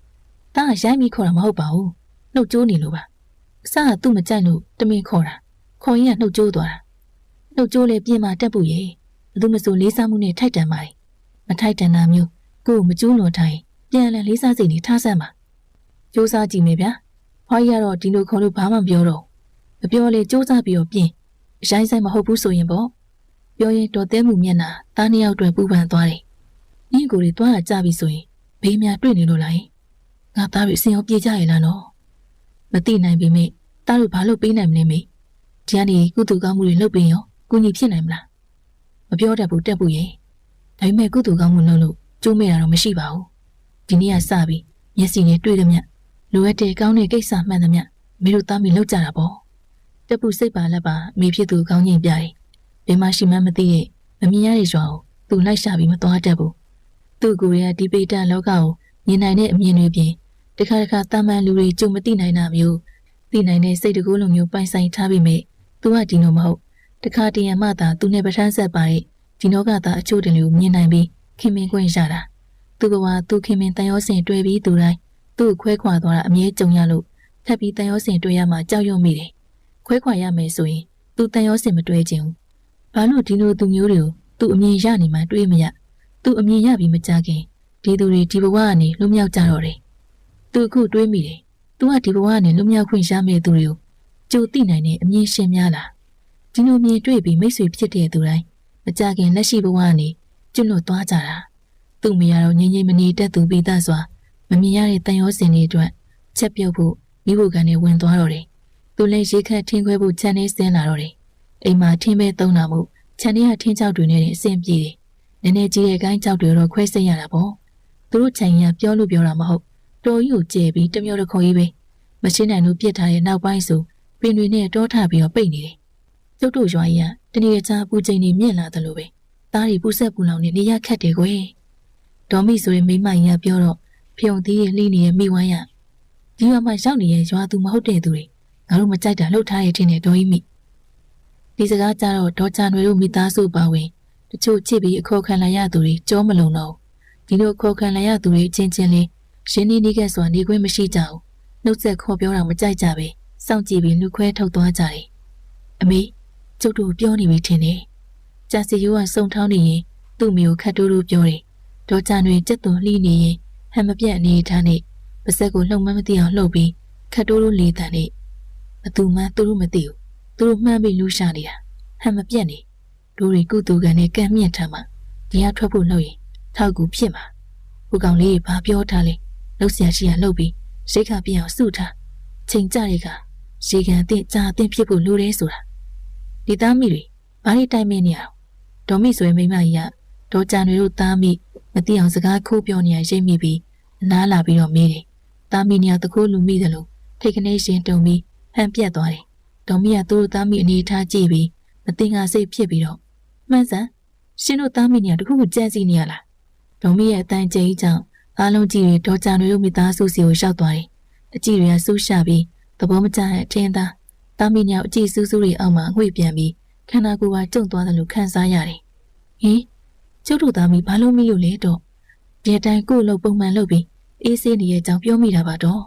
A: ။ဒါကရိုင်းပြီးခေါ်တာမဟုတ်ပါဘူး။နှုတ်ကြိုးနေလို့ပါ။အစကသူ့မကြိုက်လို့တမင်ခေါ်တာ။ခေါ်ရင်ကနှုတ်ကြိုးသွားတာ။နှုတ်ကြိုးလည်းပြင်မာတက်ဖို့ရဲ့။ဘသူမဆိုလေးစားမှုနဲ့ထိုက်တန်ပါလေ။မထိုက်တန်တာမျိုးကို့မကျူးလွန်ထိုင်ပြန်လည်လေးစားစိတ်နဲ့ထားစမ်းပါ။စူးစမ်းကြည့်မယ်ဗျာ။ဖွားရတော့ဒီလိုခေါ်လို့ဘာမှမပြောတော့။မပြောလေစူးစမ်းပြီးတော့ပြင်။ရိုင်းဆိုင်မဟုတ်ဘူးဆိုရင်ပေါ့။ပြောရင်တော်သေးမှုမျက်နှာသားနှစ်ယောက်တွင်ပူပန်သွားတယ်။ညီကိုတွေသွားတာကြပြီဆိုရင်ဘေးများတွေ့နေလို့လားငါသားတွေအစင်အောင်ပြေးကြရလားနော်မသိနိုင်ပေမဲ့သားတို့ဘာလို့ပေးနိုင်မလဲမေဒီကနေကုသိုလ်ကောင်းမှုတွေလုပ်ပြီးရောကုညီဖြစ်နိုင်မလားမပြောတတ်ဘူးတက်ဖို့ရဲ့ဒါပေမဲ့ကုသိုလ်ကောင်းမှုလုပ်လို့ကျိုးမဲ့တာတော့မရှိပါဘူးဒီနေ့ကစပြီးမျက်စိနဲ့တွေ့သမျှလိုအပ်တဲ့ကောင်းတဲ့ကိစ္စမှန်သမျှမေတို့သားမီလုပ်ကြတာပေါ့တက်ဖို့စိတ်ပါလက်ပါမေဖြစ်သူကောင်းကြီးပြတယ်ဘယ်မှရှိမှမသိရဲ့မမြင်ရတဲ့ရွာကိုသူလိုက်ရှာပြီးမသွားတတ်ဘူးသူ့ကိုယ်ရဲ့ဒီပေတန်လောကကိုမြင်နိုင်တဲ့အမြင်တွေပြင်တခါတခါတာမန်လူတွေကြုံမသိနိုင်တာမျိုးသိနိုင်တဲ့စိတ်တကူးလိုမျိုးပိုင်ဆိုင်ထားပြီးမြဲသူကဒီလိုမဟုတ်တခါတရံမှသာသူနဲ့ပဋ္ဌာန်းဆက်ပါတဲ့ဒီနောကသာအချို့တလူမြင်နိုင်ပြီးခင်မင်ခွင့်ရတာသူကသူခင်မင်တန်ရောစင်တွေ့ပြီးသူတိုင်းသူ့ခွဲခွာသွားတာအမြဲကြုံရလို့ထပ်ပြီးတန်ရောစင်တွေ့ရမှကြောက်ရွံ့မိတယ်ခွဲခွာရမယ်ဆိုရင်သူတန်ရောစင်မတွေ့ခြင်းဘာလို့ဒီလိုသူမျိုးတွေကိုသူအမြင်ရနေမှတွေးမရသူအမြင်ရပြီးမကြခင်ဒီသူတွေဒီဘဝကနေလွတ်မြောက်ကြတော့တယ်သူအခုတွေးမိတယ်သူကဒီဘဝကနေလွတ်မြောက်ခွင့်ရမယ့်သူတွေကိုကြိုသိနိုင်တဲ့အမြင်ရှင်များလားဒီလိုမြင်တွေ့ပြီးမိတ်ဆွေဖြစ်တဲ့သူတိုင်းမကြခင်လက်ရှိဘဝကနေကျွတ်လွတ်သွားကြတာသူ့မရတော့ငြိမ်ငြိမ်မနေတတ်သူပိသားစွာမမြင်ရတဲ့တန်ရောစင်တွေအတွက်ချက်ပြုတ်ဖို့မိဖို့ကနေဝင်သွားတော့တယ်သူလည်းရေခတ်ထင်းခွဲဖို့ခြံထဲဆင်းလာတော့တယ်အိမ်မှာထင်းပဲသုံးတာမို့ခြံထဲကထင်းချောက်တွေနဲ့အဆင်ပြေတယ်နည်းနည်းကြီးတဲ့ကိုင်းချောက်တွေတော့ခွဲစိတ်ရတာပေါ့ သူတို့ချိန်ရပြောလို့ပြောတာမဟုတ်တော်ကြီးကိုကျေပြီးတမျိုးတစ်ခေါ်ကြီးပဲမရှင်းနိုင်လို့ပြစ်ထားတဲ့နောက်ပိုင်းဆိုပင်တွေနဲ့တောထပြီးတော့ပိတ်နေတယ်ကျုပ်တို့ရွာကြီးကတနေ့ချာပူချိန်နေမြင့်လာတယ်လို့ပဲသားတွေပူဆက်ပူလောင်နေနေရခက်တယ်ကွယ်ဒေါ်မိဆိုရင်မိမကြီးကပြောတော့ဖြုံသေးရဲ့လှိနေရဲ့မိဝမ်းရဒီရွာမှာရောက်နေရဲ့ရွာသူမဟုတ်တဲ့သူတွေငါတို့မကြိုက်တာလှုပ်ထားရဲ့ထင်တယ်ဒေါ်ကြီးမိဒီစကားကြတော့ဒေါ်ချာနွေတို့မိသားစုပါဝင်တချို့ချစ်ပြီးအခေါ်ခံလာရသူတွေကြောမလုံတော့ဒီလိုခေါ်ခံလာရသူတွေချင်းချင်းလေးရင်းနှီးနှီးကဲစွာနေခွင့်မရှိကြဘူးနှုတ်ဆက်ခေါ်ပြောတာမကြိုက်ကြပဲစောင့်ကြည့်ပြီးလူခွဲထုတ်သွားကြတယ်အမေကျုပ်တို့ပြောနေပြီထင်တယ်ကြာစီရိုးကစုံထောင်းနေရင်သူ့မိကိုခတ်တိုးတိုးပြောတယ်ဒေါ်ချာနွေကြက်သွန်လှိနေရင်ဟန်မပြတ်အနေထားနဲ့ပါစက်ကိုလှုံမမသိအောင်လှုပ်ပြီးခတ်တိုးတိုးလေးတန်နဲ့ဘသူမှသူတို့မသိဘူးသူတို့မှန်းပြီးလူရှာနေတာဟန်မပြတ်နေတို့တွေကုတူကန်နဲ့ကန့်မြင့်ထားမှဒီဟာထွက်ဖို့လုပ်ရင်ထောက်ကူဖြစ်မှာဟိုကောင်လေးဘာပြောထားလဲလှုပ်ရှားရှိရလှုပ်ပြီးရိတ်ခါပြအောင်စုထားချိန်ကြတွေကရေကန်အင့်ကြာအင့်ဖြစ်ဖို့လိုတယ်ဆိုတာဒီသားမိတွေဘာတွေတိုင်မင်းနေရအောင်ဒေါ်မိဆိုရင်မိမကြီးကဒေါ်ချာနွေတို့သားမိမသိအောင်စကားခိုးပြောနေရရိတ်မိပြီးနားလာပြီးတော့မေးတယ်သားမိနေအောင်တခိုးလူမိတယ်လို့ထိတ်ကနေရှင်တုံပြီးဟန်ပြတ်သွားတယ်ဒေါ်မိကသူတို့သားမိအနေထားကြည့်ပြီးမတင်ငါစိတ်ဖြစ်ပြီးတော့မှန်းစမ်းရှင်တို့သားမိနေအောင်တခုခုကြံစီနေရလားဒေါ်မိရဲ့အတန်ကျိန်းကြောင့်အားလုံးကြည့်ရင်ဒေါ်ချာနွေတို့မိသားစုစီကိုရောက်သွားတယ်အကြည့်တွေကဆူးရှာပြီးသဘောမကျတဲ့အထင်သာသားမိနေအောင်အကြည့်စူးစူးတွေအောက်မှာငွေ့ပြန်ပြီးခန္ဓာကိုယ်ကကျုံသွားတယ်လို့ခံစားရတယ်ဟင်ကျုပ်တို့သားမိဘာလို့မိလို့လဲတော့ဒီအတိုင်းကို့လို့ပုံမှန်လုပ်ပြီးအေးဆေးနေရဲ့ကြောင့်ပြောမိတာပါတော့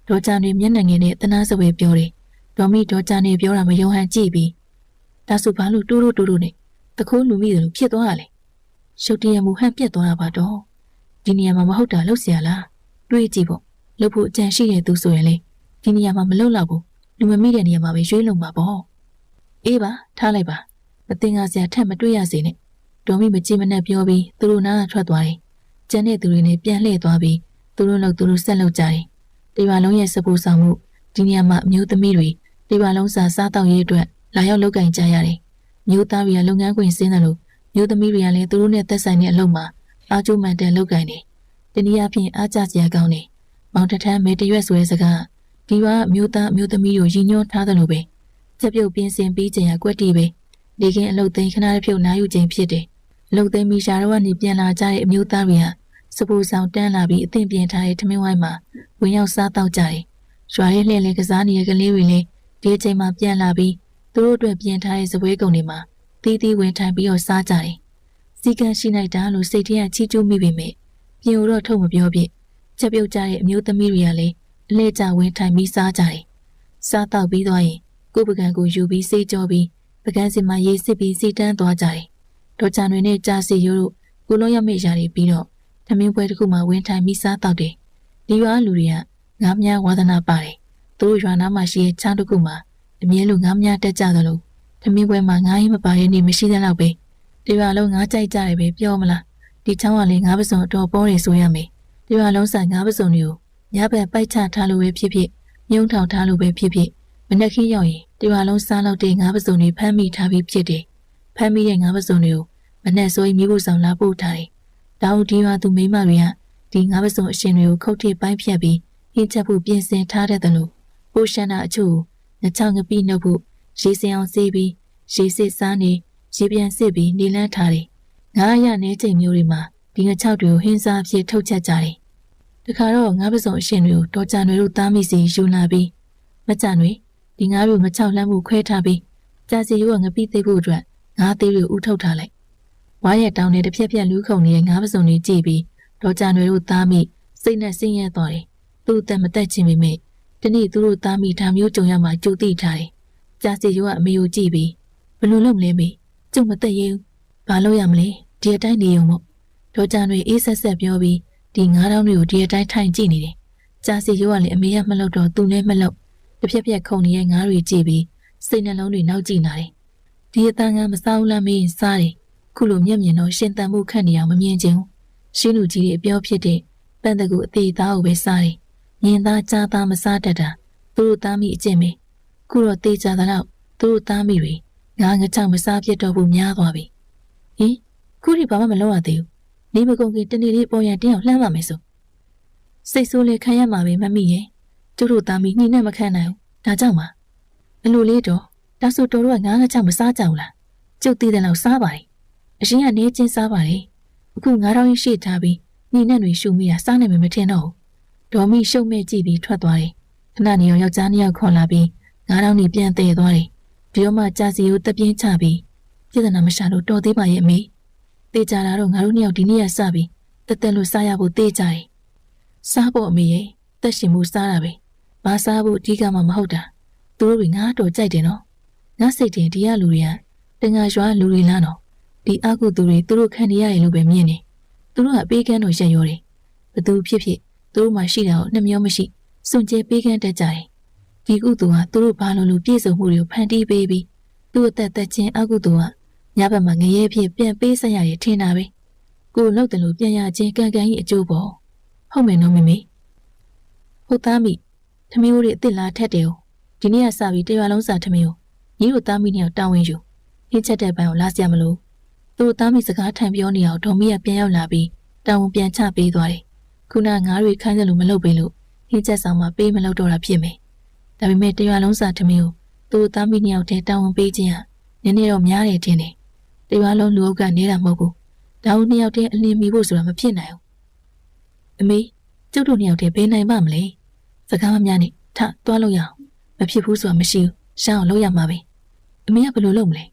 A: ဒေါ်ချာနွေမျက်နှာငယ်နဲ့တနာစပွဲပြောတယ်ဒေါ်မိဒေါ်ချာနွေပြောတာမယုံဟန်ကြည့်ပြီးဒါဆိုဘာလို့တိုးတိုးနဲ့တခိုးလူမိတယ်လို့ဖြစ်သွားတာလဲရှုပ်တရမှုဟန်ပြတ်သွားတာပါတော့ဒီနေရာမှာမဟုတ်တာလှုပ်เสียလားတွေးကြည့်ပေါ့လှုပ်ဖို့အကြံရှိတဲ့သူဆိုရင်လေဒီနေရာမှာမလှုပ်တော့ဘူးလူမမိတဲ့နေရာမှာပဲရွေးလုံမှာပေါ့အေးပါထားလိုက်ပါမတင်ငါစရာထက်မတွေးရစေနဲ့ဒေါ်မိမကြည့်မနဲ့ပြောပြီးသူတို့နားထွက်သွားတယ်ကျန်တဲ့သူတွေနဲ့ပြန်လှည့်သွားပြီးသူတို့လောက်သူတို့ဆက်လုပ်ကြတယ်ဒီပါလုံးရဲ့စပူဆောင်မှုဒီနေရာမှာအမျိုးသမီးတွေဒီပါလုံးစားတောက်ရေးအတွက်လာရောက်လုပ်ကင်ကြရတယ်မျိုးသားတွေကလုပ်ငန်းခွင်ဆင်းတယ်လို့မျိုးသမီးတွေကလည်းသူတို့နဲ့သက်ဆိုင်တဲ့အလုပ်မှာအားကျိုးမှန်တယ်လုပ်ကင်တယ်တနည်းအားဖြင့်အားကျစရာကောင်းတယ်မောင်တထမ်းမဲတရွက်ဆိုတဲ့စကားဒီပါမျိုးသားမျိုးသမီးတို့ရည်ညွှန်းထားတယ်လို့ပဲချက်ပြုတ်ပြင်းစင်ပြီးကြရကွက်တီပဲဒီကင်းအလုပ်သိမ်းခဏတစ်ဖြုတ်နားယူခြင်းဖြစ်တယ်အလုပ်သိမ်းပြီးရှာတော့ကနေပြန်လာကြတဲ့အမျိုးသားတွေကစပူဆောင်တန်းလာပြီးအသင့်ပြင်ထားတဲ့ထမင်းဝိုင်းမှာဝင်ရောက်စားတောက်ကြတယ်ရွာရဲ့လှည့်လည်ကစားနေတဲ့ကလေးတွေလည်းဒီအချိန်မှာပြန်လာပြီးသူတို့အတွက်ပြင်ထားတဲ့စပွဲကုံတွေမှာတီးတီးဝင်ထိုင်ပြီးတော့စားကြတယ်စီကံရှိလိုက်တာလို့စိတ်ထဲကချီးကျူးမိပေမဲ့ပြင်တော့ထုတ်မပြောပြချက်ပြုတ်ကြတဲ့အမျိုးသမီးတွေကလည်းအလဲကျဝင်ထိုင်ပြီးစားကြတယ်စားတောက်ပြီးသွားရင်ကိုယ်ပကံကိုယူပြီးစေးကြောပြီးပကံစင်မှာရေးစစ်ပြီးစီတန်းသွားကြတယ်ဒေါ်ချာနွေနဲ့ကြာစီရိုးတို့ကိုလုံးရမိရာတွေပြီးတော့ထမင်းပွဲတစ်ခုမှဝင်ထိုင်ပြီးစားတောက်တယ်ဒီရွာလူတွေကငားများဝါသနာပါတယ်သူတို့ရွာနားမှာရှိတဲ့ချောင်းတစ်ခုမှာအမြဲလိုငားများတက်ကြသလိုထမင်းပွဲမှာငားရင်မပါတဲ့နေမရှိတဲ့လောက်ပဲဒီရွာလုံးငားကြိုက်ကြတယ်ပဲပြောမလားဒီချောင်းကလည်းငားပစုံအတော်ပေါ်တယ်ဆိုရမယ်ဒီရွာလုံးဆိုင်ငားပစုံတွေကိုညဘက်ပိုက်ချထားလို့ပဲဖြစ်ဖြစ်မြုံထောင်ထားလို့ပဲဖြစ်ဖြစ်မနက်ခင်းရောက်ရင်ဒီရွာလုံးစားလောက်တဲ့ငားပစုံတွေဖမ်းမိထားပြီးဖြစ်တယ်ဖမ်းမိတဲ့ငါးပစုံတွေကိုမနဲ့ဆိုရင်မိဖို့ဆောင်လာပို့ထားတယ်။ဒါဟုတ်ဒီရွာသူမိမတွေကဒီငါးပစုံအရှင်တွေကိုခုတ်ထိပ်ပိုင်းဖြတ်ပြီးဟင်းချက်ဖို့ပြင်ဆင်ထားတဲ့လို့ပိုးရှမ်းတာအချို့နှချောင်းငပိနှုတ်ဖို့ရေစင်အောင်စေးပြီးရေစစ်စားနေရေပြန်စစ်ပြီးနေလန်းထားတယ်။ငါးရနေချိန်မျိုးတွေမှာဒီငါ6တွေကိုဟင်းစားဖြစ်ထုတ်ချက်ကြတယ်။တခါတော့ငါးပစုံအရှင်တွေကိုဒေါ်ကြနွေတို့သားမိစီယူလာပြီးမကြနွေဒီငါးတို့ငါ6လမ်းမှုခွဲထားပြီးကြာစီရိုးကငပိသိဖို့အတွက်ငါးသေးတွေဥထုတ်ထားလိုက်ဝါရဲ့တောင်းနဲ့တစ်ဖြက်ဖြက်လူးခုန်နေတဲ့ငါးပစုံတွေကြည့်ပြီးဒေါ်ကြနွေတို့သားမိစိတ်နဲ့ဆင်းရဲသွားတယ်သူ့အသက်မတက်ချင်းပေမဲ့ဒီနေ့သူတို့သားမိဒါမျိုးကြုံရမှာကြိုသိထားတယ်ကြာစီရိုးကအမေကိုကြည့်ပြီးဘယ်လိုလုပ်မလဲမေကျုံမတက်ရဲဘူးဘာလုပ်ရမလဲဒီအတိုင်းနေုံမို့ဒေါ်ကြနွေအေးဆက်ဆက်ပြောပြီးဒီ9000တွေကိုဒီအတိုင်းထိုင်ကြည့်နေတယ်ကြာစီရိုးကလည်းအမေကမလုပ်တော့သူလည်းမလုပ်တစ်ဖြက်ဖြက်ခုန်နေတဲ့ငါးတွေကြည့်ပြီးစိတ်နှလုံးတွေနောက်ကြည့်နေတယ်ဒီအတန်းကမစားဘူးလားမေးရင်စားတယ်ခုလိုမျက်မြင်တော့ရှင်တန်မှုခန့်နေအောင်မမြင်ချင်ဘူးရှင်းလူကြီးတွေအပြောဖြစ်တဲ့ပန့်တကူအသေးသားကိုပဲစားတယ်မြင်သားကြားသားမစားတတ်တာသူတို့သားမိအကျင့်ပဲခုတော့တေးကြတာတော့သူတို့သားမိတွေငါငါချောင်မစားဖြစ်တော့ဘူးများသွားပြီဟင်ခုထိဘာမှမလုပ်ရသေးဘူး နေမကုန်ခင်တနေ့လေးပေါ်ရန်တင်းအောင်လှမ်းပါမယ်ဆိုစိတ်ဆိုးလေခံရမှာပဲမမိရဲ့ကျုပ်တို့သားမီးညှိနဲ့မခံနိုင်ဘူးဒါကြောင့်ပါအလိုလေးတော့ဒါဆိုတော်တို့ကငါးငါးချမစားကြဘူးလားကျုပ်တည်တယ်လို့စားပါတယ်အရှင်ကနေချင်းစားပါတယ်အခု9000ရှိထားပြီးညှိနဲ့တွေရှုမိတာစားနိုင်မယ်မထင်တော့ဘူးဒေါ်မီရှုံမဲ့ကြည့်ပြီးထွက်သွားတယ်ခဏနေယောက်ျား2ယောက်ခေါ်လာပြီး9000နေပြန်တည်သွားတယ်ဒီတော့မှကြာစီကိုတပြင်းချပြီးပြဿနာမရှာလို့တော်သေးပါရဲ့အမေတေးကြတာတော့ငါတို့2ယောက်ဒီနေ့ရစပြီးတက်တက်လို့စားရဖို့တေးကြတယ်စားဖို့အမေရဲ့တက်ရှင်မှုစားတာပဲဘာစားဖို့အဓိကမှမဟုတ်တာသူတို့ကငါတော်ကြိုက်တယ်နော်ငါစိတ်တင်ဒီရလူတွေကတင်ငါရွာလူတွေလားနော်ဒီအကုသူတွေသူတို့ခံနေရတယ်လို့ပဲမြင်နေသူတို့ကအပေးကမ်းတော့ရက်ရောတယ်ဘသူဖြစ်ဖြစ်သူတို့မှရှိတာကိုနှမျောမရှိစွန့်ကြဲပေးကမ်းတတ်ကြတယ်ဒီကုသူကသူတို့ဘာလို့ပြည့်စုံမှုတွေကိုဖန်တီးပေးပြီးသူ့အသက်သက်ချင်းအကုသူကညဘက်မှာငရဲဖြစ်ပြန်ပေးဆက်ရရထင်တာပဲကိုလောက်တယ်လို့ပြန်ရချင်းကံကံကြီးအကျိုးပေါ့ဟုတ်မယ်နော်မမေဟုတ်သားမိထမင်းဦးတွေအစ်စ်လားထက်တယ်ဒီနေ့ကစပြီးတရွာလုံးစာထမင်းကိုညီတို့သားမိနှစ်ယောက်တောင်းဝင်ယူဟင်းချက်တဲ့ဘက်ကိုလာစရာမလိုသူ့သားမိစကားထန်ပြောနေအောင်ဒေါ်မီကပြန်ရောက်လာပြီးတောင်းဝင်ပြန်ချပေးသွားတယ်ခုနငါးတွေခိုင်းတယ်လို့မလုပ်ပေးလို့ဟင်းချက်ဆောင်မှာပေးမလို့တော့တာဖြစ်မယ်ဒါပေမဲ့တရွာလုံးစာထမင်းကိုသူ့သားမိနှစ်ယောက်တည်းတောင်းဝင်ပေးခြင်းဟာနည်းနည်းတော့များတယ်တင်တယ်တရွာလုံးလူအုပ်ကနေတာမဟုတ်ဘူးဒါဦးနှစ်ယောက်တည်းအလင်းမီဖို့ဆိုတာမဖြစ်နိုင်ဘူးအမေကျုပ်တို့နှစ်ယောက်တည်းဘယ်နိုင်မှမလဲစကားမများနဲ့ထသွားလို့ရအောင်မဖြစ်ဘူးဆိုတာမရှိဘူးရှောင်းအောင်လုပ်ရမှာပဲအမေကဘယ်လိုလုပ်မလဲ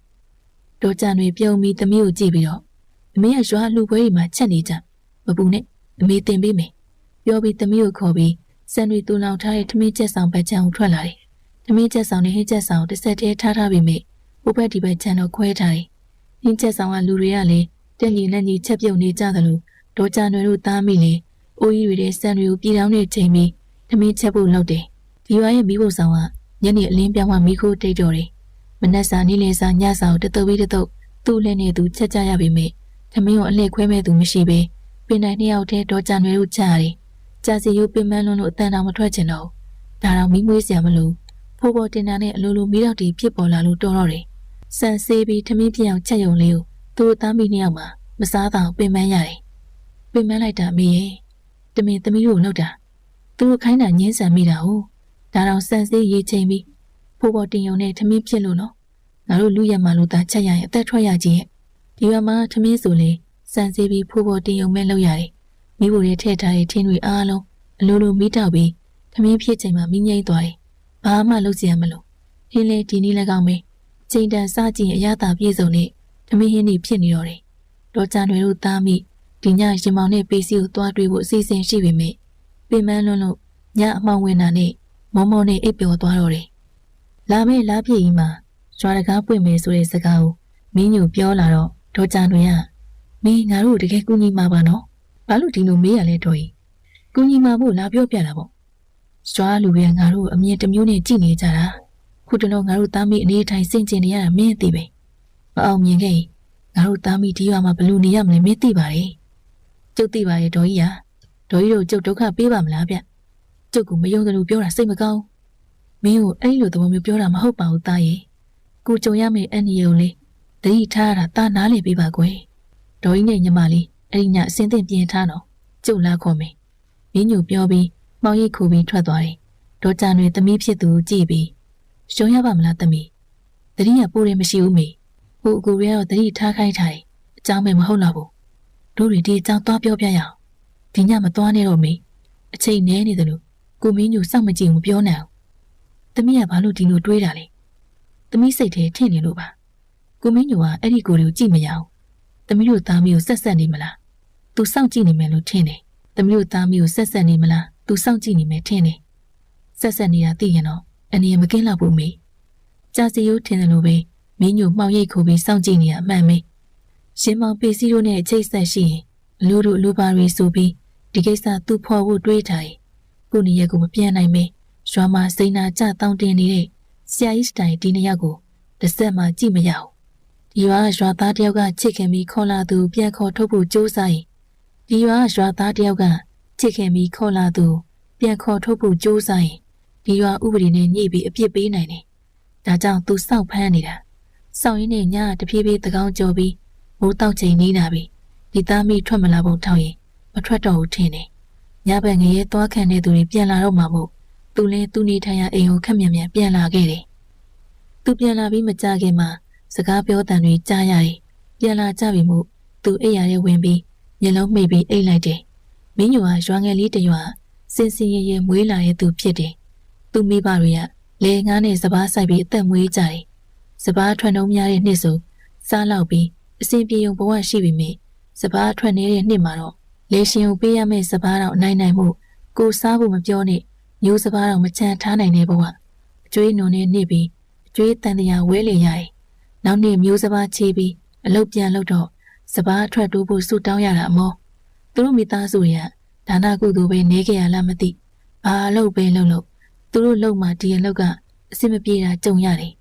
A: တော်ကြံတွေပြုံးပြီးသမီးကိုကြည့်ပြီးတော့အမေကရွာလူပွဲတွေမှာချက်နေကြမပူနဲ့အမေတင်ပေးမယ်ပြောပြီးသမီးကိုခေါ်ပြီးစံတွေတူလောင်ထားတဲ့ထမင်းချက်ဆောင်ဘက်ချံကိုထွက်လာတယ်ထမင်းချက်ဆောင်နဲ့ဟင်းချက်ဆောင်တစ်ဆက်တည်းထားပြီးမိဟိုဘက်ဒီဘက်ချံတော့ခွဲထားတယ်ဟင်းချက်ဆောင်ကလူတွေကလည်းတက်ညီနဲ့ညီချက်ပြုတ်နေကြသလိုတော်ကြံတွေတို့သားမိလေအိုးကြီးတွေတဲ့စံတွေကိုပြည်ထောင်နေချိန်ပြီးထမင်းချက်ဖို့လုပ်တယ်ဒီရွာရဲ့မိဖို့ဆောင်ကညနေအလင်းပြောင်းမှမိခိုးတိတ်တော်တယ်မနက်စာနေ့လယ်စာညစာကိုတတုပ်ပြီးတတုပ်သူ့လက်နဲ့သူချက်ကြရပေမဲ့ထမင်းကိုအလှည့်ခွဲမဲ့သူမရှိပဲပင်တိုင်းနှစ်ယောက်တည်းတော်ကြံတွေတို့ချရတယ်ကြာစီရိုးပင်မလွန်းလို့အတန်တောင်မထွက်ချင်တော့ဒါတော့မိမွေးစရာမလိုဖိုးပေါ်တင်တာနဲ့အလိုလိုမိတော့တီဖြစ်ပေါ်လာလို့တော်တော့တယ်ဆန်ဆေးပြီးထမင်းပြအောင်ချက်ရုံလေးကိုသူ့သားမိနှစ်ယောက်မှာမစားတော့ပင်မရတယ်ပင်မလိုက်တာမေရဲ့တမင်သမီးတို့လောက်တာသူတို့ခိုင်းတာညင်းဆန်မိတာဟုတ်ဒါတော့ဆန်ဆေးရေးချိန်ပြီးဖိုးပေါ်တင်ရုံနဲ့ထမင်းဖြစ်လို့နော်ငါတို့လူရမှလို့သာချက်ရရင်အသက်ထွက်ရကြီးရဲ့ဒီဘက်မှာထမင်းဆိုလေဆန်ဆေးပြီးဖိုးပေါ်တင်ရုံမဲ့လောက်ရတယ်မိဖို့တွေထည့်ထားတဲ့ထင်းတွေအားလုံးအလိုလိုမိတောက်ပြီးထမင်းဖြစ်ချိန်မှာမိငိမ့်သွားတယ်ဘာမှလုပ်စရာမလိုဟင်းလေဒီနည်းလည်းကောင်းပဲချိန်တန်စားကြည့်အရသာပြည့်စုံနဲ့ထမင်းဟင်းတွေဖြစ်နေတော့တယ်တော်ကြံတွေတို့သားမိဒီညရင်မောင်နဲ့ပေးစီကိုသွားတွေ့ဖို့အစီအစဉ်ရှိပေမဲ့ပင်မလွန်းလို့ညအမှောင်ဝင်တာနဲ့မောမောနဲ့အိပ်ပျော်သွားတော့တယ်လာမေးလားပြည့်ကြီးမှာရွာတကားပွင့်မယ်ဆိုတဲ့စကားကိုမင်းညိုပြောလာတော့တော်ကြံတွေကမင်းငါတို့တကယ်ကူညီမှာပါနော်ဘာလို့ဒီလိုမေးရလဲတော်ကြီးကူညီမှာဖို့လာပြောပြတာပေါ့ရွာလူတွေကငါတို့အမြင်တစ်မျိုးနဲ့ကြည့်နေကြတာခုတလုံးငါတို့သားမိအနေထိုင်စင်ကျင်နေရတာမင်းသိပဲမအောင်မြင်ခဲ့ငါတို့သားမိဒီရွာမှာဘယ်လိုနေရမလဲမင်းသိပါတယ်ကျုပ်သိပါတယ်တော်ကြီးဟာတော်ကြီးတို့ကျုပ်ဒုက္ခပေးပါမလားဗျကျုပ်ကမယုံတယ်လို့ပြောတာစိတ်မကောင်းမင်းကိုအဲ့လိုသဘောမျိုးပြောတာမဟုတ်ပါဘူးသားရဲ့ကိုကြုံရမယ့်အန်ဒီယုံလေးတတိထားရတာတာနားလေပေးပါကွယ်တော်ကြီးနဲ့ညီမလေးအဲ့ဒီညအစင်းသင့်ပြင်ထားတော့ကျုပ်လာခေါ်မယ်မင်းညိုပြောပြီးမောင်ရိတ်ခိုးပြီးထွက်သွားတယ်ဒေါ်ကြံတွေသမီးဖြစ်သူကြည့်ပြီးရှုံးရပါမလားသမီးတတိယပိုးတယ်မရှိဘူးမေဟိုအကူရဲတော့တတိထားခိုင်းထားတယ်အကြောင်းပဲမဟုတ်တော့ဘူးတို့တွေဒီအကြောင်းသွားပြောပြရအောင်ဒီညမသွားနဲ့တော့မေအချိန်နဲနေတယ်လို့ကိုမင်းညိုစောင့်မကြည့်ဘူးပြောနေအောင်သမီးကဘာလို့ဒီလိုတွေးတာလဲသမီးစိတ်ထဲထင်နေလို့ပါကိုမင်းညိုကအဲ့ဒီကိုတွေကိုကြည့်မရအောင်သမီးတို့သားမီးကိုဆက်နေမလားသူစောင့်ကြည့်နေမယ်လို့ထင်တယ်သမီးတို့သားမီးကိုဆက်နေမလားသူစောင့်ကြည့်နေမယ်ထင်တယ်ဆက်နေတာသိရင်တော့အနေမကင်းတော့ဘူးမေကြာစီရိုးထင်တယ်လို့ပဲမင်းညိုမှောင်ရိပ်ခိုးပြီးစောင့်ကြည့်နေရအမှန်ပဲရှင်မောင်ပေစီတို့နဲ့အချိတ်ဆက်ရှိရင်အလိုတို့လိုပါရီဆိုပြီးဒီကိစ္စသူ့ဖော်ဖို့တွေးထားတယ်ကိုနေရက်ကိုမပြန်နိုင်မေရွာမှာစိန်နာကြတောင်းတင်နေတဲ့ဆရာကြီးစတိုင်ဒီနှစ်ယောက်ကိုတစ်ဆက်မှကြည့်မရဘူးဒီရွာသားတယောက်ကချစ်ခင်ပြီးခေါ်လာသူပြန်ခေါ်ထုတ်ဖို့ကြိုးစားရင်ဒီရွာသားတယောက်ကချစ်ခင်ပြီးခေါ်လာသူပြန်ခေါ်ထုတ်ဖို့ကြိုးစားရင်ဒီရွာဥပဒေနဲ့ညှိပြီးအပြစ်ပေးနိုင်တယ်ဒါကြောင့်သူစောင့်ဖမ်းနေတာစောင့်ရင်းနဲ့ညတဖြည်းဖြည်းသကောင်းကြော်ပြီးမိုးတောက်ချိန်နေတာပြီ ဒီသားမိထွက်မလာဖို့ထောက်ရင်မထွက်တော့ဘူးထင်တယ်ညဘက်ငရဲသွားခံတဲ့သူတွေပြန်လာတော့မှမို့သူလည်းသူ့နေထိုင်ရာအိမ်ကိုခက်မြန်ပြန်လာခဲ့တယ်သူပြန်လာပြီးမကြခင်မှာစကားပြောတန်တွေကြားရတယ်ပြန်လာကြပြီမို့သူအိပ်ရာထဲဝင်ပြီးမျက်လုံးမှိတ်ပြီးအိပ်လိုက်တယ်မင်းညိုကရွာငယ်လေးတရွာစင်စင်ရဲရဲမွေးလာတဲ့သူဖြစ်တယ်သူမိဘတွေကလေငါးနဲ့စပားဆိုင်ပြီးအသက်မွေးကြတယ်စပားထွက်နှုံးများတဲ့နှစ်ဆိုစားလောက်ပြီးအစဉ်ပြေုံဘဝရှိပြီမေစပားထွက်နေတဲ့နှစ်မှာတော့လေရှင်ကိုပေးရမယ့်စပားတော့နိုင်မှုကိုစားဖို့မပြောနဲ့မျိုးစပားတော့မချမ်းထားနိုင်တဲ့ဘဝအကျွေးနုံနဲ့နေပြီးအကျွေးတန်တရားဝဲလေရတယ်နောက်နေ့မျိုးစပားချေးပြီးအလုပ်ပြန်လုပ်တော့စပားထွက်တိုးဖို့ဆူတောင်းရတာအမောသူတို့မိသားစုတွေကဒါနကုသိုလ်ပဲနေကြရလားမသိဘာလို့ပဲလုပ်သူတို့လုံမှဒီအလုပ်ကအဆင်မပြေတာကြုံရတယ်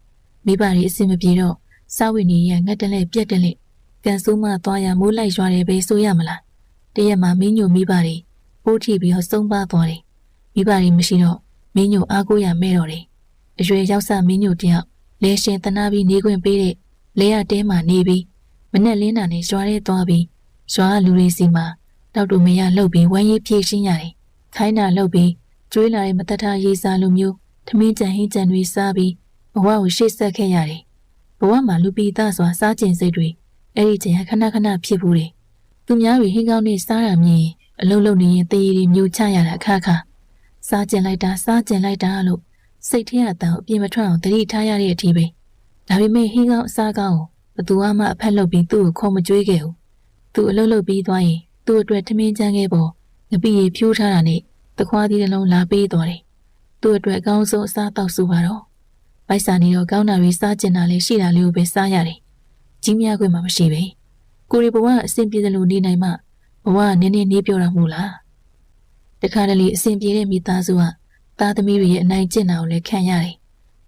A: မိဘတွေအဆင်မပြေတော့စာဝိနေရငတ်တလဲပြက်တလဲကန်ဆိုးမသွားရမိုးလိုက်ရွာတယ်ပဲဆိုရမလားတရက်မှာမင်းညိုမိဘတွေပိုးထိပြီးတော့ဆုံးပါသွားတယ်မိဘတွေမရှိတော့မင်းညိုအားကိုးရမဲ့တော့တယ်အရွယ်ရောက်စမင်းညိုတယောက်လဲရှင်တနာပြီးနေခွင့်ပေးတဲ့လဲရတဲမှာနေပြီးမနဲ့လင်းတာနဲ့ရွာထဲသွားပြီးရွာလူတွေစီမှာတောက်တူမရလှုပ်ပြီးဝမ်းရေးဖြည့်ရှင်းရတယ်ခိုင်းတာလှုပ်ပြီးကျွေးလာတဲ့မတထရေးစားလိုမျိုးထမင်းကြံဟင်းကြံတွေစားပြီးဘဝကိုရှေ့ဆက်ခဲ့ရတယ်ဘဝမှာလူပိသားစွာစားကျင်စိတ်တွေအဲ့ဒီချိန်ခဏဖြစ်ဘူးတယ်သူများတွေဟင်းကောင်းနဲ့စားရမြင်အလုံးလုံးနေရင်တည်ရည်မျိုးချရတာအခါစားကျင်လိုက်တာလို့စိတ်ထဲအတန်အပြင်းမထွက်အောင်တတိထားရတဲ့အထိပဲဒါပေမဲ့ဟင်းကောင်းအစားကောင်းကိုဘသူမှအဖက်လုပ်ပြီးသူ့ကိုခေါ်မကြွေးခဲ့ဘူးသူအလုံးလုံးပြီးသွားရင်သူ့အတွက်ထမင်းချမ်းခဲ့ပေါ်ငပိရီဖြိုးထားတာနဲ့တခွားသီးတစ်လုံးလာပေးသွားတယ်သူ့အတွက်အကောင်းဆုံးအစားတောက်စုပါတော့ပိုက်စာနေတော့ကောင်းတာတွေစားကျင်တာလေးရှိတာလေးကိုပဲစားရတယ်ကြီးများခွင့်မှမရှိပဲကိုရီဘဝအဆင်ပြေသလိုနေနိုင်မှဘဝနည်းနည်းနေပြောတာမို့လားတခါတလေအဆင်ပြေတဲ့မိသားစုကသားသမီးတွေရဲ့အနိုင်ကျင့်တာကိုလည်းခံရတယ်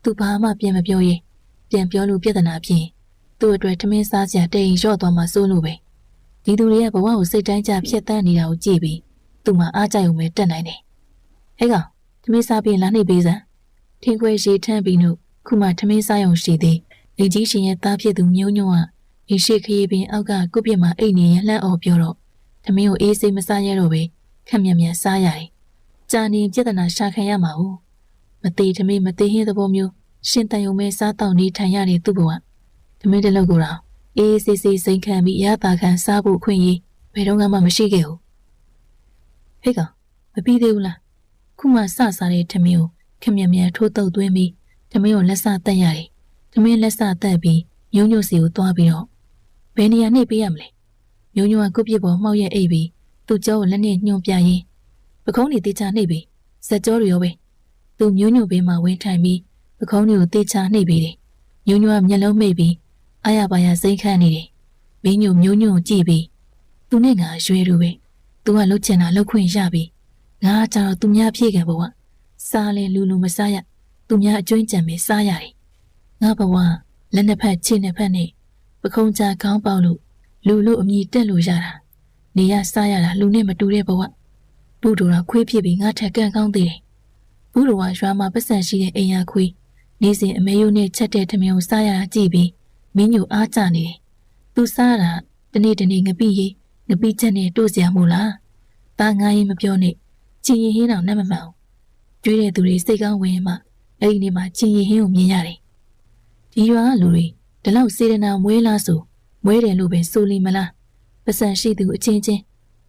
A: သူဘာမှပြန်မပြောရင်ပြန်ပြောလို့ပြဿနာဖြစ်သူ့အတွက်ထမင်းစားစရာတိတ်ရော့သွားမှစိုးလို့ပဲဒီသူတွေကဘဝကိုစိတ်တိုင်းကြဖြတ်တန်းနေတာကိုကြည့်ပြီးသူ့မှာအားကြုံပဲတက်နိုင်တယ်ဟဲ့ကောင်ထမင်းစားပြီးလာနေပေးစမ်းထင်းခွဲရေထမ်းပြီးလို့ခုမှထမင်းစားရုံရှိသေးလူကြီးရှင်ရဲ့သားဖြစ်သူမျိုးညွန့်ကဒီရှိခရီးပင်အောက်ကကုပြစ်မှာအိတ်နေရလှမ်းအော်ပြောတော့ထမင်းကိုအေးစိမစားရတော့ပဲခက်မြန်စားရတယ်ကြာနေပြဿနာရှာခံရမှာဟုတ်မသေးထမင်းမသေးဟင်းသဘောမျိုးရှင်တန်ယုံမဲစားတောက်နေထိုင်ရတဲ့သူ့ဘဝထမင်းတစ်လုံးကိုတော့အေးစစ်စိန်ခံပြီးရတာခံစားဖို့ခွင့်ရဘယ်တော့မှမရှိခဲ့ဘူးဟဲ့ကောင်မပြီးသေးဘူးလားခုမှစစားတဲ့ထမင်းကိုခက်မြန်ထိုးတုပ်သွင်းပြီးထမင်းကိုလက်စတက်ရတယ်ထမင်းလက်စတက်ပြီးညုံညွတ်စီကိုသွားပြီးတော့ဘယ်နေရာနှိပ်ပေးရမလဲညုံညွတ်ကကုပြစ်ပေါ်မှောက်ရဲ့အိပ်ပြီးသူ့ကြောကိုလက်နဲ့ညှို့ပြရင်းပခုံးတွေတေချာနှိပ်ပြီးဇက်ကြောတွေရောပဲသူညုံညွတ်ဘေးမှာဝင်ထိုင်ပြီးပခုံးတွေကိုတေချာနှိပ်ပြီးတယ်ညုံညွတ်ကမျက်လုံးမိတ်ပြီးအာရပါရစိတ်ခန့်နေတယ်မင်းညို့မျိုးညွန့်ကြည့်ပြီးသူနဲ့ငါရွှဲလို့ပဲသူကလှုပ်ချင်တာလှုပ်ခွင့်ရပြီးငါကြတော့သူများဖြည့်ခံဘဝစားလဲလူမစားရသူများအကျွင်းကြံပဲစားရတယ်ငါဘဝလက်နှစ်ဖက်ခြေနှစ်ဖက်နဲ့ပခုံးချခေါင်းပေါက်လို့လူအမြည်တက်လို့ရတာနေရစားရတာလူနဲ့မတူတဲ့ဘဝဘုဒ္ဓတော်ခွေးဖြစ်ပြီးငါထက်ကန့်ကောင်းသေးတယ်ဘုဒ္ဓတော်ကရွာမှာပတ်စံရှိတဲ့အိမ်ရခွေးနေစဉ်အမေယုံနဲ့ချက်တဲ့ထမင်းကိုစားရတာကြည့်ပြီးမင်းညိုအားကြနေတယ်သူစားတာတနေ့ငပိချက်နဲ့တို့စရာမို့လားတာငါရင်မပြောနဲ့ချင်ရင်ဟင်းတော့နတ်မမှန်ဘူးကျွေးတဲ့သူတွေစိတ်ကောင်းဝင်မှအဲ့ဒီနေ့မှာချင်ရင်ဟင်းကိုမြင်ရတယ်ဒီရွာကလူတွေဒီလောက်စေတနာမွေးလားဆိုမွေးတယ်လို့ပဲဆိုလိမလားပတ်စံရှိသူအချင်းချင်း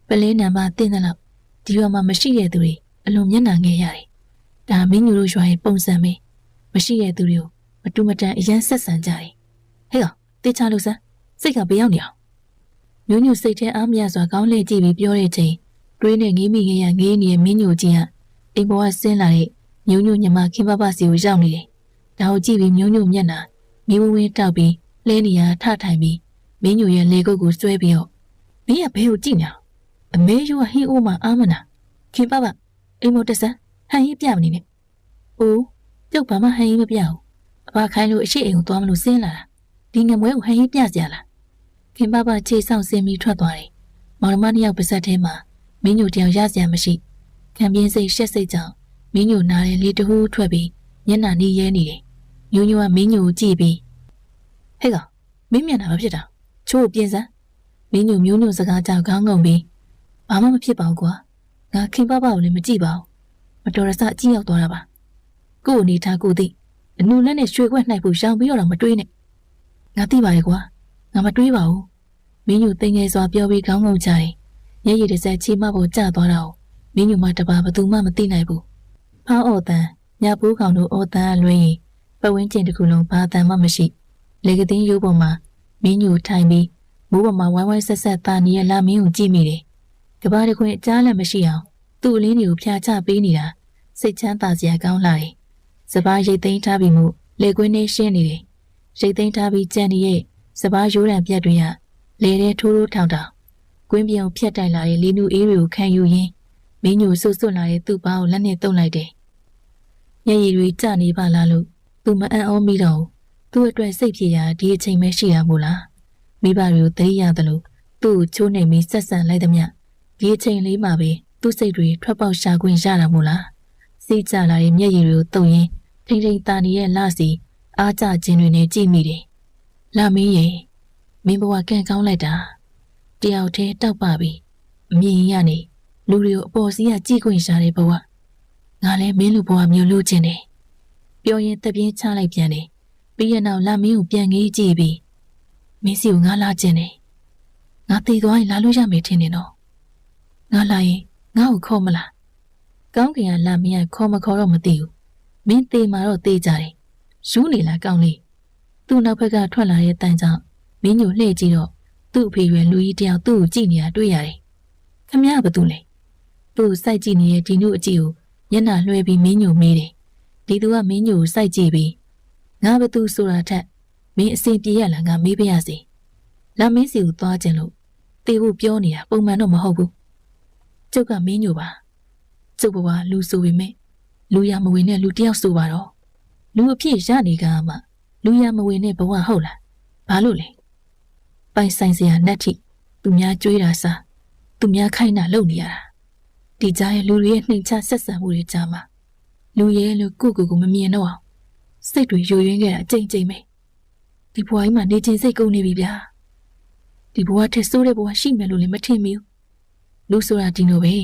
A: ပလင်းနံပါတ်တင်းတယ်လို့ဒီရွာမှာမရှိတဲ့သူတွေအလွန်မျက်နှာငယ်ရတယ်ဒါမင်းညိုတို့ရွာရဲ့ပုံစံပဲမရှိတဲ့သူတွေကိုမတူမတန်အရန်ဆက်ဆံကြတယ်ဟဲ့ကောင်တေချာလို့စမ်းစိတ်ကဘေးရောက်နေအောင်မျိုးညိုစိတ်ထဲအားမရစွာကောင်းလှည့်ကြည့်ပြီးပြောတဲ့ချိန်တွေးနဲ့ငေးမိငေးရငေးနေတဲ့မင်းညိုကြီးကအိမ်ပေါ်ကဆင်းလာတဲ့မျိုးညိုညီမခင်ပပစီကိုရောက်နေတယ်ဒါကိုကြည့်ပြီးမျိုးညိုမျက်နှာမီးဝင်းတောက်ပြီးလဲနေရထထိုင်ပြီးမင်းညိုရဲ့လေကုတ်ကိုဆွဲပြီးတော့မင်းကဘဲကိုကြည့်နေအောင်အမေယိုကဟင်းအိုးမှာအာမနာခင်ပပအိမ်မောတက်စမ်းဟန်ရေးပြမနေနဲ့အိုးပြုတ်ဘာမှဟန်ရေးမပြဘူးအဘခိုင်းလို့အရှိအိမ်ကိုသွားမလို့ဆင်းလာတာဒီငမွဲကိုဟန်ရေးပြကြလားခင်ပပခြေဆောင်ဆင်းပြီးထွက်သွားတယ်မောင်နှမနှစ်ယောက်ပါဇက်ထဲမှာမင်းညိုတယောက်ရစရာမရှိခံပြင်းစိတ်ရှက်စိတ်ကြောင့်မင်းညိုနားတယ်လေတဟူးထွက်ပြီးမျက်နှာနီးရဲနေတယ်ညိုညိုကမင်းညိုကိုကြည့်ပြီးဟဲ့ကောင်မင်းမျက်နှာမဖြစ်တာချိုးကိုပြင်စမ်းမ င်းညိုမျိုးညိုစကားကြောင့်ခေါင်းငုံပြီးဘာမှမဖြစ်ပါဘူးကွာငါခင်ပပကိုလည်းမကြည့်ပါဘူးမတော်ရစအကြည့်ရောက်သွားတာပါကို့အနေထားကိုသိအနူလက်နဲ့ရွှေခွက်နှိုက်ဖို့ရှောင်ပြီးတော့မတွေးနဲ့ငါသိပါရဲ့ကွာငါမတွေးပါဘူးမင်းညိုသိငယ်စွာပြောပြီးခေါင်းငုံချတယ်မျက်ရည်တစ်စက်ချီမပေါ်ကျသွားတာကိုမင်းညိုမှတပါဘသူမှမသိနိုင်ဘူးဖောင်းအော်တန်ညပိုးကောင်တို့အော်တန်အလွင်ပတ်ဝန်းကျင်တစ်ခုလုံးဘာတန်မှမရှိလေကသိန်းရိုးပေါ်မှာမင်းညိုထိုင်ပြီးမိုးပေါ်မှာဝိုင်းဝိုင်းဆက်ဆက်တာနေရလာမင်းကိုကြည့်မိတယ်ကဘာတခွင်အကြားလည်းမရှိအောင်သူ့အလင်းတွေကိုဖျားချပေးနေတာစိတ်ချမ်းသာစရာကောင်းလာတယ်စပားရိတ်သိမ်းထားပြီးမှလေကွင်းနဲ့ရှင်းနေတယ်ရိတ်သိမ်းထားပြီးကြံနေရဲ့စပားရိုးတံပြက်တွေကလေထဲထိုးထိုးထောင်ထောင်ကွင်းပြောင်ဖြတ်တိုင်လာတဲ့လီနူအေးတွေကိုခံယူရင်းမင်းညိုဆွတ်ဆွတ်လာတဲ့သူ့ဘားကိုလက်နဲ့တုပ်လိုက်တယ်မျက်ရည်တွေကျနေပါလားလို့သူမအံ့ဩမိတော့သူ့အတွက်စိတ်ပြေရာဒီအချိန်ပဲရှိရမို့လားမိဘတွေကိုသတိရတယ်လို့သူ့ကိုချိုးနှိမ်ပြီးဆက်ဆံလိုက်သမျှဒီအချိန်လေးမှာပဲသူ့စိတ်တွေထွက်ပေါက်ရှာခွင့်ရတာမို့လားစိတ်ကြလာတဲ့မျက်ရည်တွေကိုတုပ်ရင်းထိန်ထိန်တာနေတဲ့လစီအားကြခြင်းတွေနဲ့ကြည့်မိတယ်လာမင်းရဲ့မင်းဘဝကံကောင်းလိုက်တာတယောက်တည်းတောက်ပါပြီအမြင်ရနေလူတွေကိုအပေါ်စီးကကြည့်ခွင့်ရှာတဲ့ဘဝငါလည်းမင်းလူဘဝမျိုးလို့ခြင်းတယ်ပြောရင်တပြင်းချလိုက်ပြန်တယ်ပြီးရနောက်လာမင်းကိုပြန်ငေးကြည့်ပြီးမင်းစီကိုငါလာခြင်းတယ်ငါတည်သွားရင်လာလို့ရမယ်ထင်တယ်နော်ငါလာရင်ငါ့ကိုခေါ်မလားကောင်းကင်ကလာမင်းကခေါ်မခေါ်တော့မသိဘူးမင်းတေမာတော့တေးကြတယ်ယူးနေလားကောင်းလေးသူ့နောက်ဘက်ကထွက်လာတဲ့တန်ကြောင့်မင်းညိုလှည့်ကြည့်တော့သူ့အဖေရွယ်လူကြီးတယောက်သူ့ကိုကြည့်နေတာတွေ့ရတယ်ခမရဘာတူလဲသူ့စိုက်ကြည့်နေတဲ့ဒီနုအကြည့်ကိုညနာလွှဲပြီးမင်းညိုမေးတယ်ဒီသူကမင်းညိုကိုစိုက်ကြည့်ပြီးငါဘာတူဆိုတာထက်မင်းအစဉ်ပြေရလားငါမေးပြရစီလာမင်းစီကိုသွားခြင်းလို့တေဖို့ပြောနေတာပုံမှန်တော့မဟုတ်ဘူးကျုပ်ကမင်းညိုပါကျုပ်ဘဝလူဆိုပေမဲ့လူရမဝင်တဲ့လူတယောက်ဆိုပါတော့လူအဖြစ်ရနေကမှလူရမဝင်တဲ့ဘဝဟုတ်လားဘာလို့လဲပိုင်ဆိုင်စရာနဲ့ထိသူများကြွေးတာစားသူများခိုင်းတာလုပ်နေရတာဒီကြားရဲ့လူတွေရဲ့နှိမ်ချဆက်ဆံမှုတွေကြားမှာလူရဲလို့ကိုမမြင်တော့အောင်စိတ်တွေယိုယွင်းခဲ့တာအကြိမ်ကြိမ်ပဲဒီဘဝကြီးမှာနေခြင်းစိတ်ကုန်နေပြီဗျာဒီဘဝထက်ဆိုးတဲ့ဘဝရှိမယ်လို့လည်းမထင်မိဘူးလူဆိုတာဒီလိုပဲ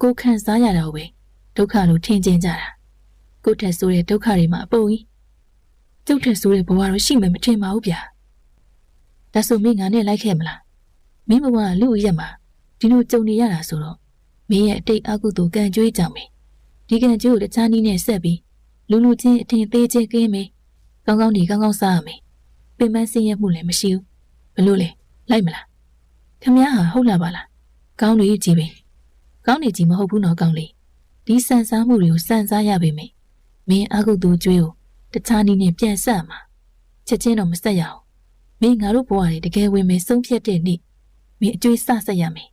A: ကိုခံစားရတာပဲဒုက္ခလို့ထင်ကျင်ကြတာကိုထက်ဆိုးတဲ့ဒုက္ခတွေမှာအပုံကြီးကျုပ်ထက်ဆိုးတဲ့ဘဝတော့ရှိမယ်မထင်ပါဘူးဗျာဒါဆိုမင်းငါနဲ့လိုက်ခဲ့မလားမင်းဘဝကလူ့ရက်မှာဒီလိုကြုံနေရတာဆိုတော့မင်းရဲ့အတိတ်အကုသိုလ်ကံကြွေးကြောင့်ပဲဒီကံကြွေးကိုတခြားနည်းနဲ့ဆက်ပြီးလူချင်းအထင်သေးချင်းကင်းမယ်ကောင်းကောင်းစားရမယ်ပင်ပန်းဆင်းရဲမှုလည်းမရှိဘူးဘလို့လဲလိုက်မလားခမည်းဟာဟုတ်လားပါလားကောင်းနေကြည့်ပဲကောင်းနေကြည့်မဟုတ်ဘူးနော်ကောင်းလေးဒီစံစားမှုတွေကိုစံစားရပေမယ့်မင်းအကုသိုလ်ကြွေးကိုတခြားနည်းနဲ့ပြန်ဆက်မှာချက်ချင်းတော့မဆက်ရအောင်မင်းငါတို့ဘဝတွေတကယ်ဝင်မယ်ဆုံးဖြတ်တဲ့နေ့မင်းအကျွေးစဆက်ရမယ်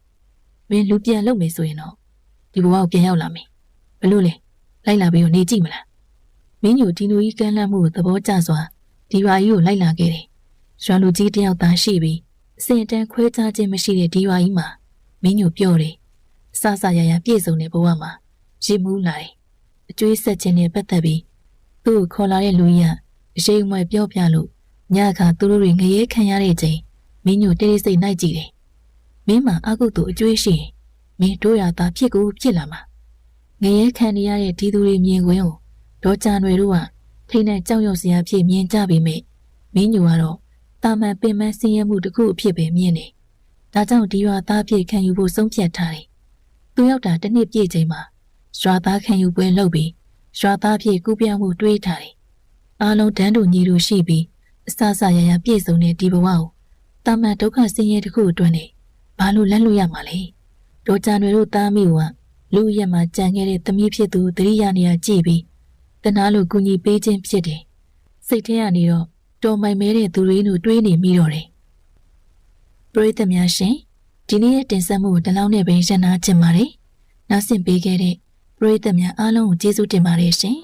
A: မင်းလူပြန်လုပ်မယ်ဆိုရင်တော့ဒီဘဝကိုပြန်ရောက်လာမယ်ဘလို့လဲလိုက်လာပြီးတော့နေကြည့်မလားမင်းညိုဒီလူကြီးကမ်းလှမ်းမှုကိုသဘောကျစွာဒီရွာကြီးကိုလိုက်လာခဲ့တယ်ရွာလူကြီးတယောက်သားရှိပြီးအစင်တန်းခွဲခြားခြင်းမရှိတဲ့ဒီရွာကြီးမှာမင်းညိုပြောတယ်အဆဆရရပြည့်စုံတဲ့ဘဝမှာရည်မူးလာတယ်အကျွေးဆက်ခြင်းနဲ့ပတ်သက်ပြီးသူ့ကိုခေါ်လာတဲ့လူကြီးကအရှိန်အဝယ်ပြောပြလို့ညခါသူတို့တွေငရဲခံရတဲ့ချိန်မင်းညိုတေးစိတ်နိုင်ကြည့်တယ်မင်းမှာအကုသိုလ်အကျွေးရှိရင်မင်းတို့ရတာဖြစ်ကိုဖြစ်လာမှာငရဲခံနေရတဲ့ဒီသူတွေမြင်ခွင့်ကိုဒေါ်ကြံတွေတို့ကထိနဲ့ကြောက်ရွံ့စရာဖြစ်မြင်ကြပေမဲ့မင်းညိုကတော့တာမန်ပင်မဆင်းရဲမှုတစ်ခုအဖြစ်ပဲမြင်တယ်ဒါကြောင့်ဒီရွာသားဖြစ်ခံယူဖို့ဆုံးဖြတ်ထားတယ်သူရောက်တာတစ်နှစ်ပြည့်ချိန်မှာရွာသားခံယူပွဲလုပ်ပြီးရွာသားဖြစ်ကူးပြောင်းမှုတွေးထားတယ်အားလုံးတန်းတူညီတူရှိပြီးအဆဆရရပြည့်စုံတဲ့ဒီဘဝကိုတာမန်ဒုက္ခဆင်းရဲတစ်ခုအတွင်းနဲ့ဘာလို့လက်လွတ်ရမှာလဲဒေါ်ကြံတွေတို့သားမိကလူရက်မှာကြံခဲ့တဲ့သမီးဖြစ်သူတရိယာနေရာကြည့်ပြီးတနာလိုကူညီပေးခြင်းဖြစ်တယ်စိတ်ထဲကနေတော့တော်မိုင်မဲတဲ့သူတွေတို့တွေးနေမိတော့တယ်ပရိသတ်များရှင်ဒီနေ့ရဲ့တင်ဆက်မှုကိုဒီလောက်နဲ့ပဲရန်နာချင်ပါတယ်နောက်ဆင့်ပေးခဲ့တဲ့ပရိသတ်များအားလုံးကိုကျေးဇူးတင်ပါတယ်ရှင်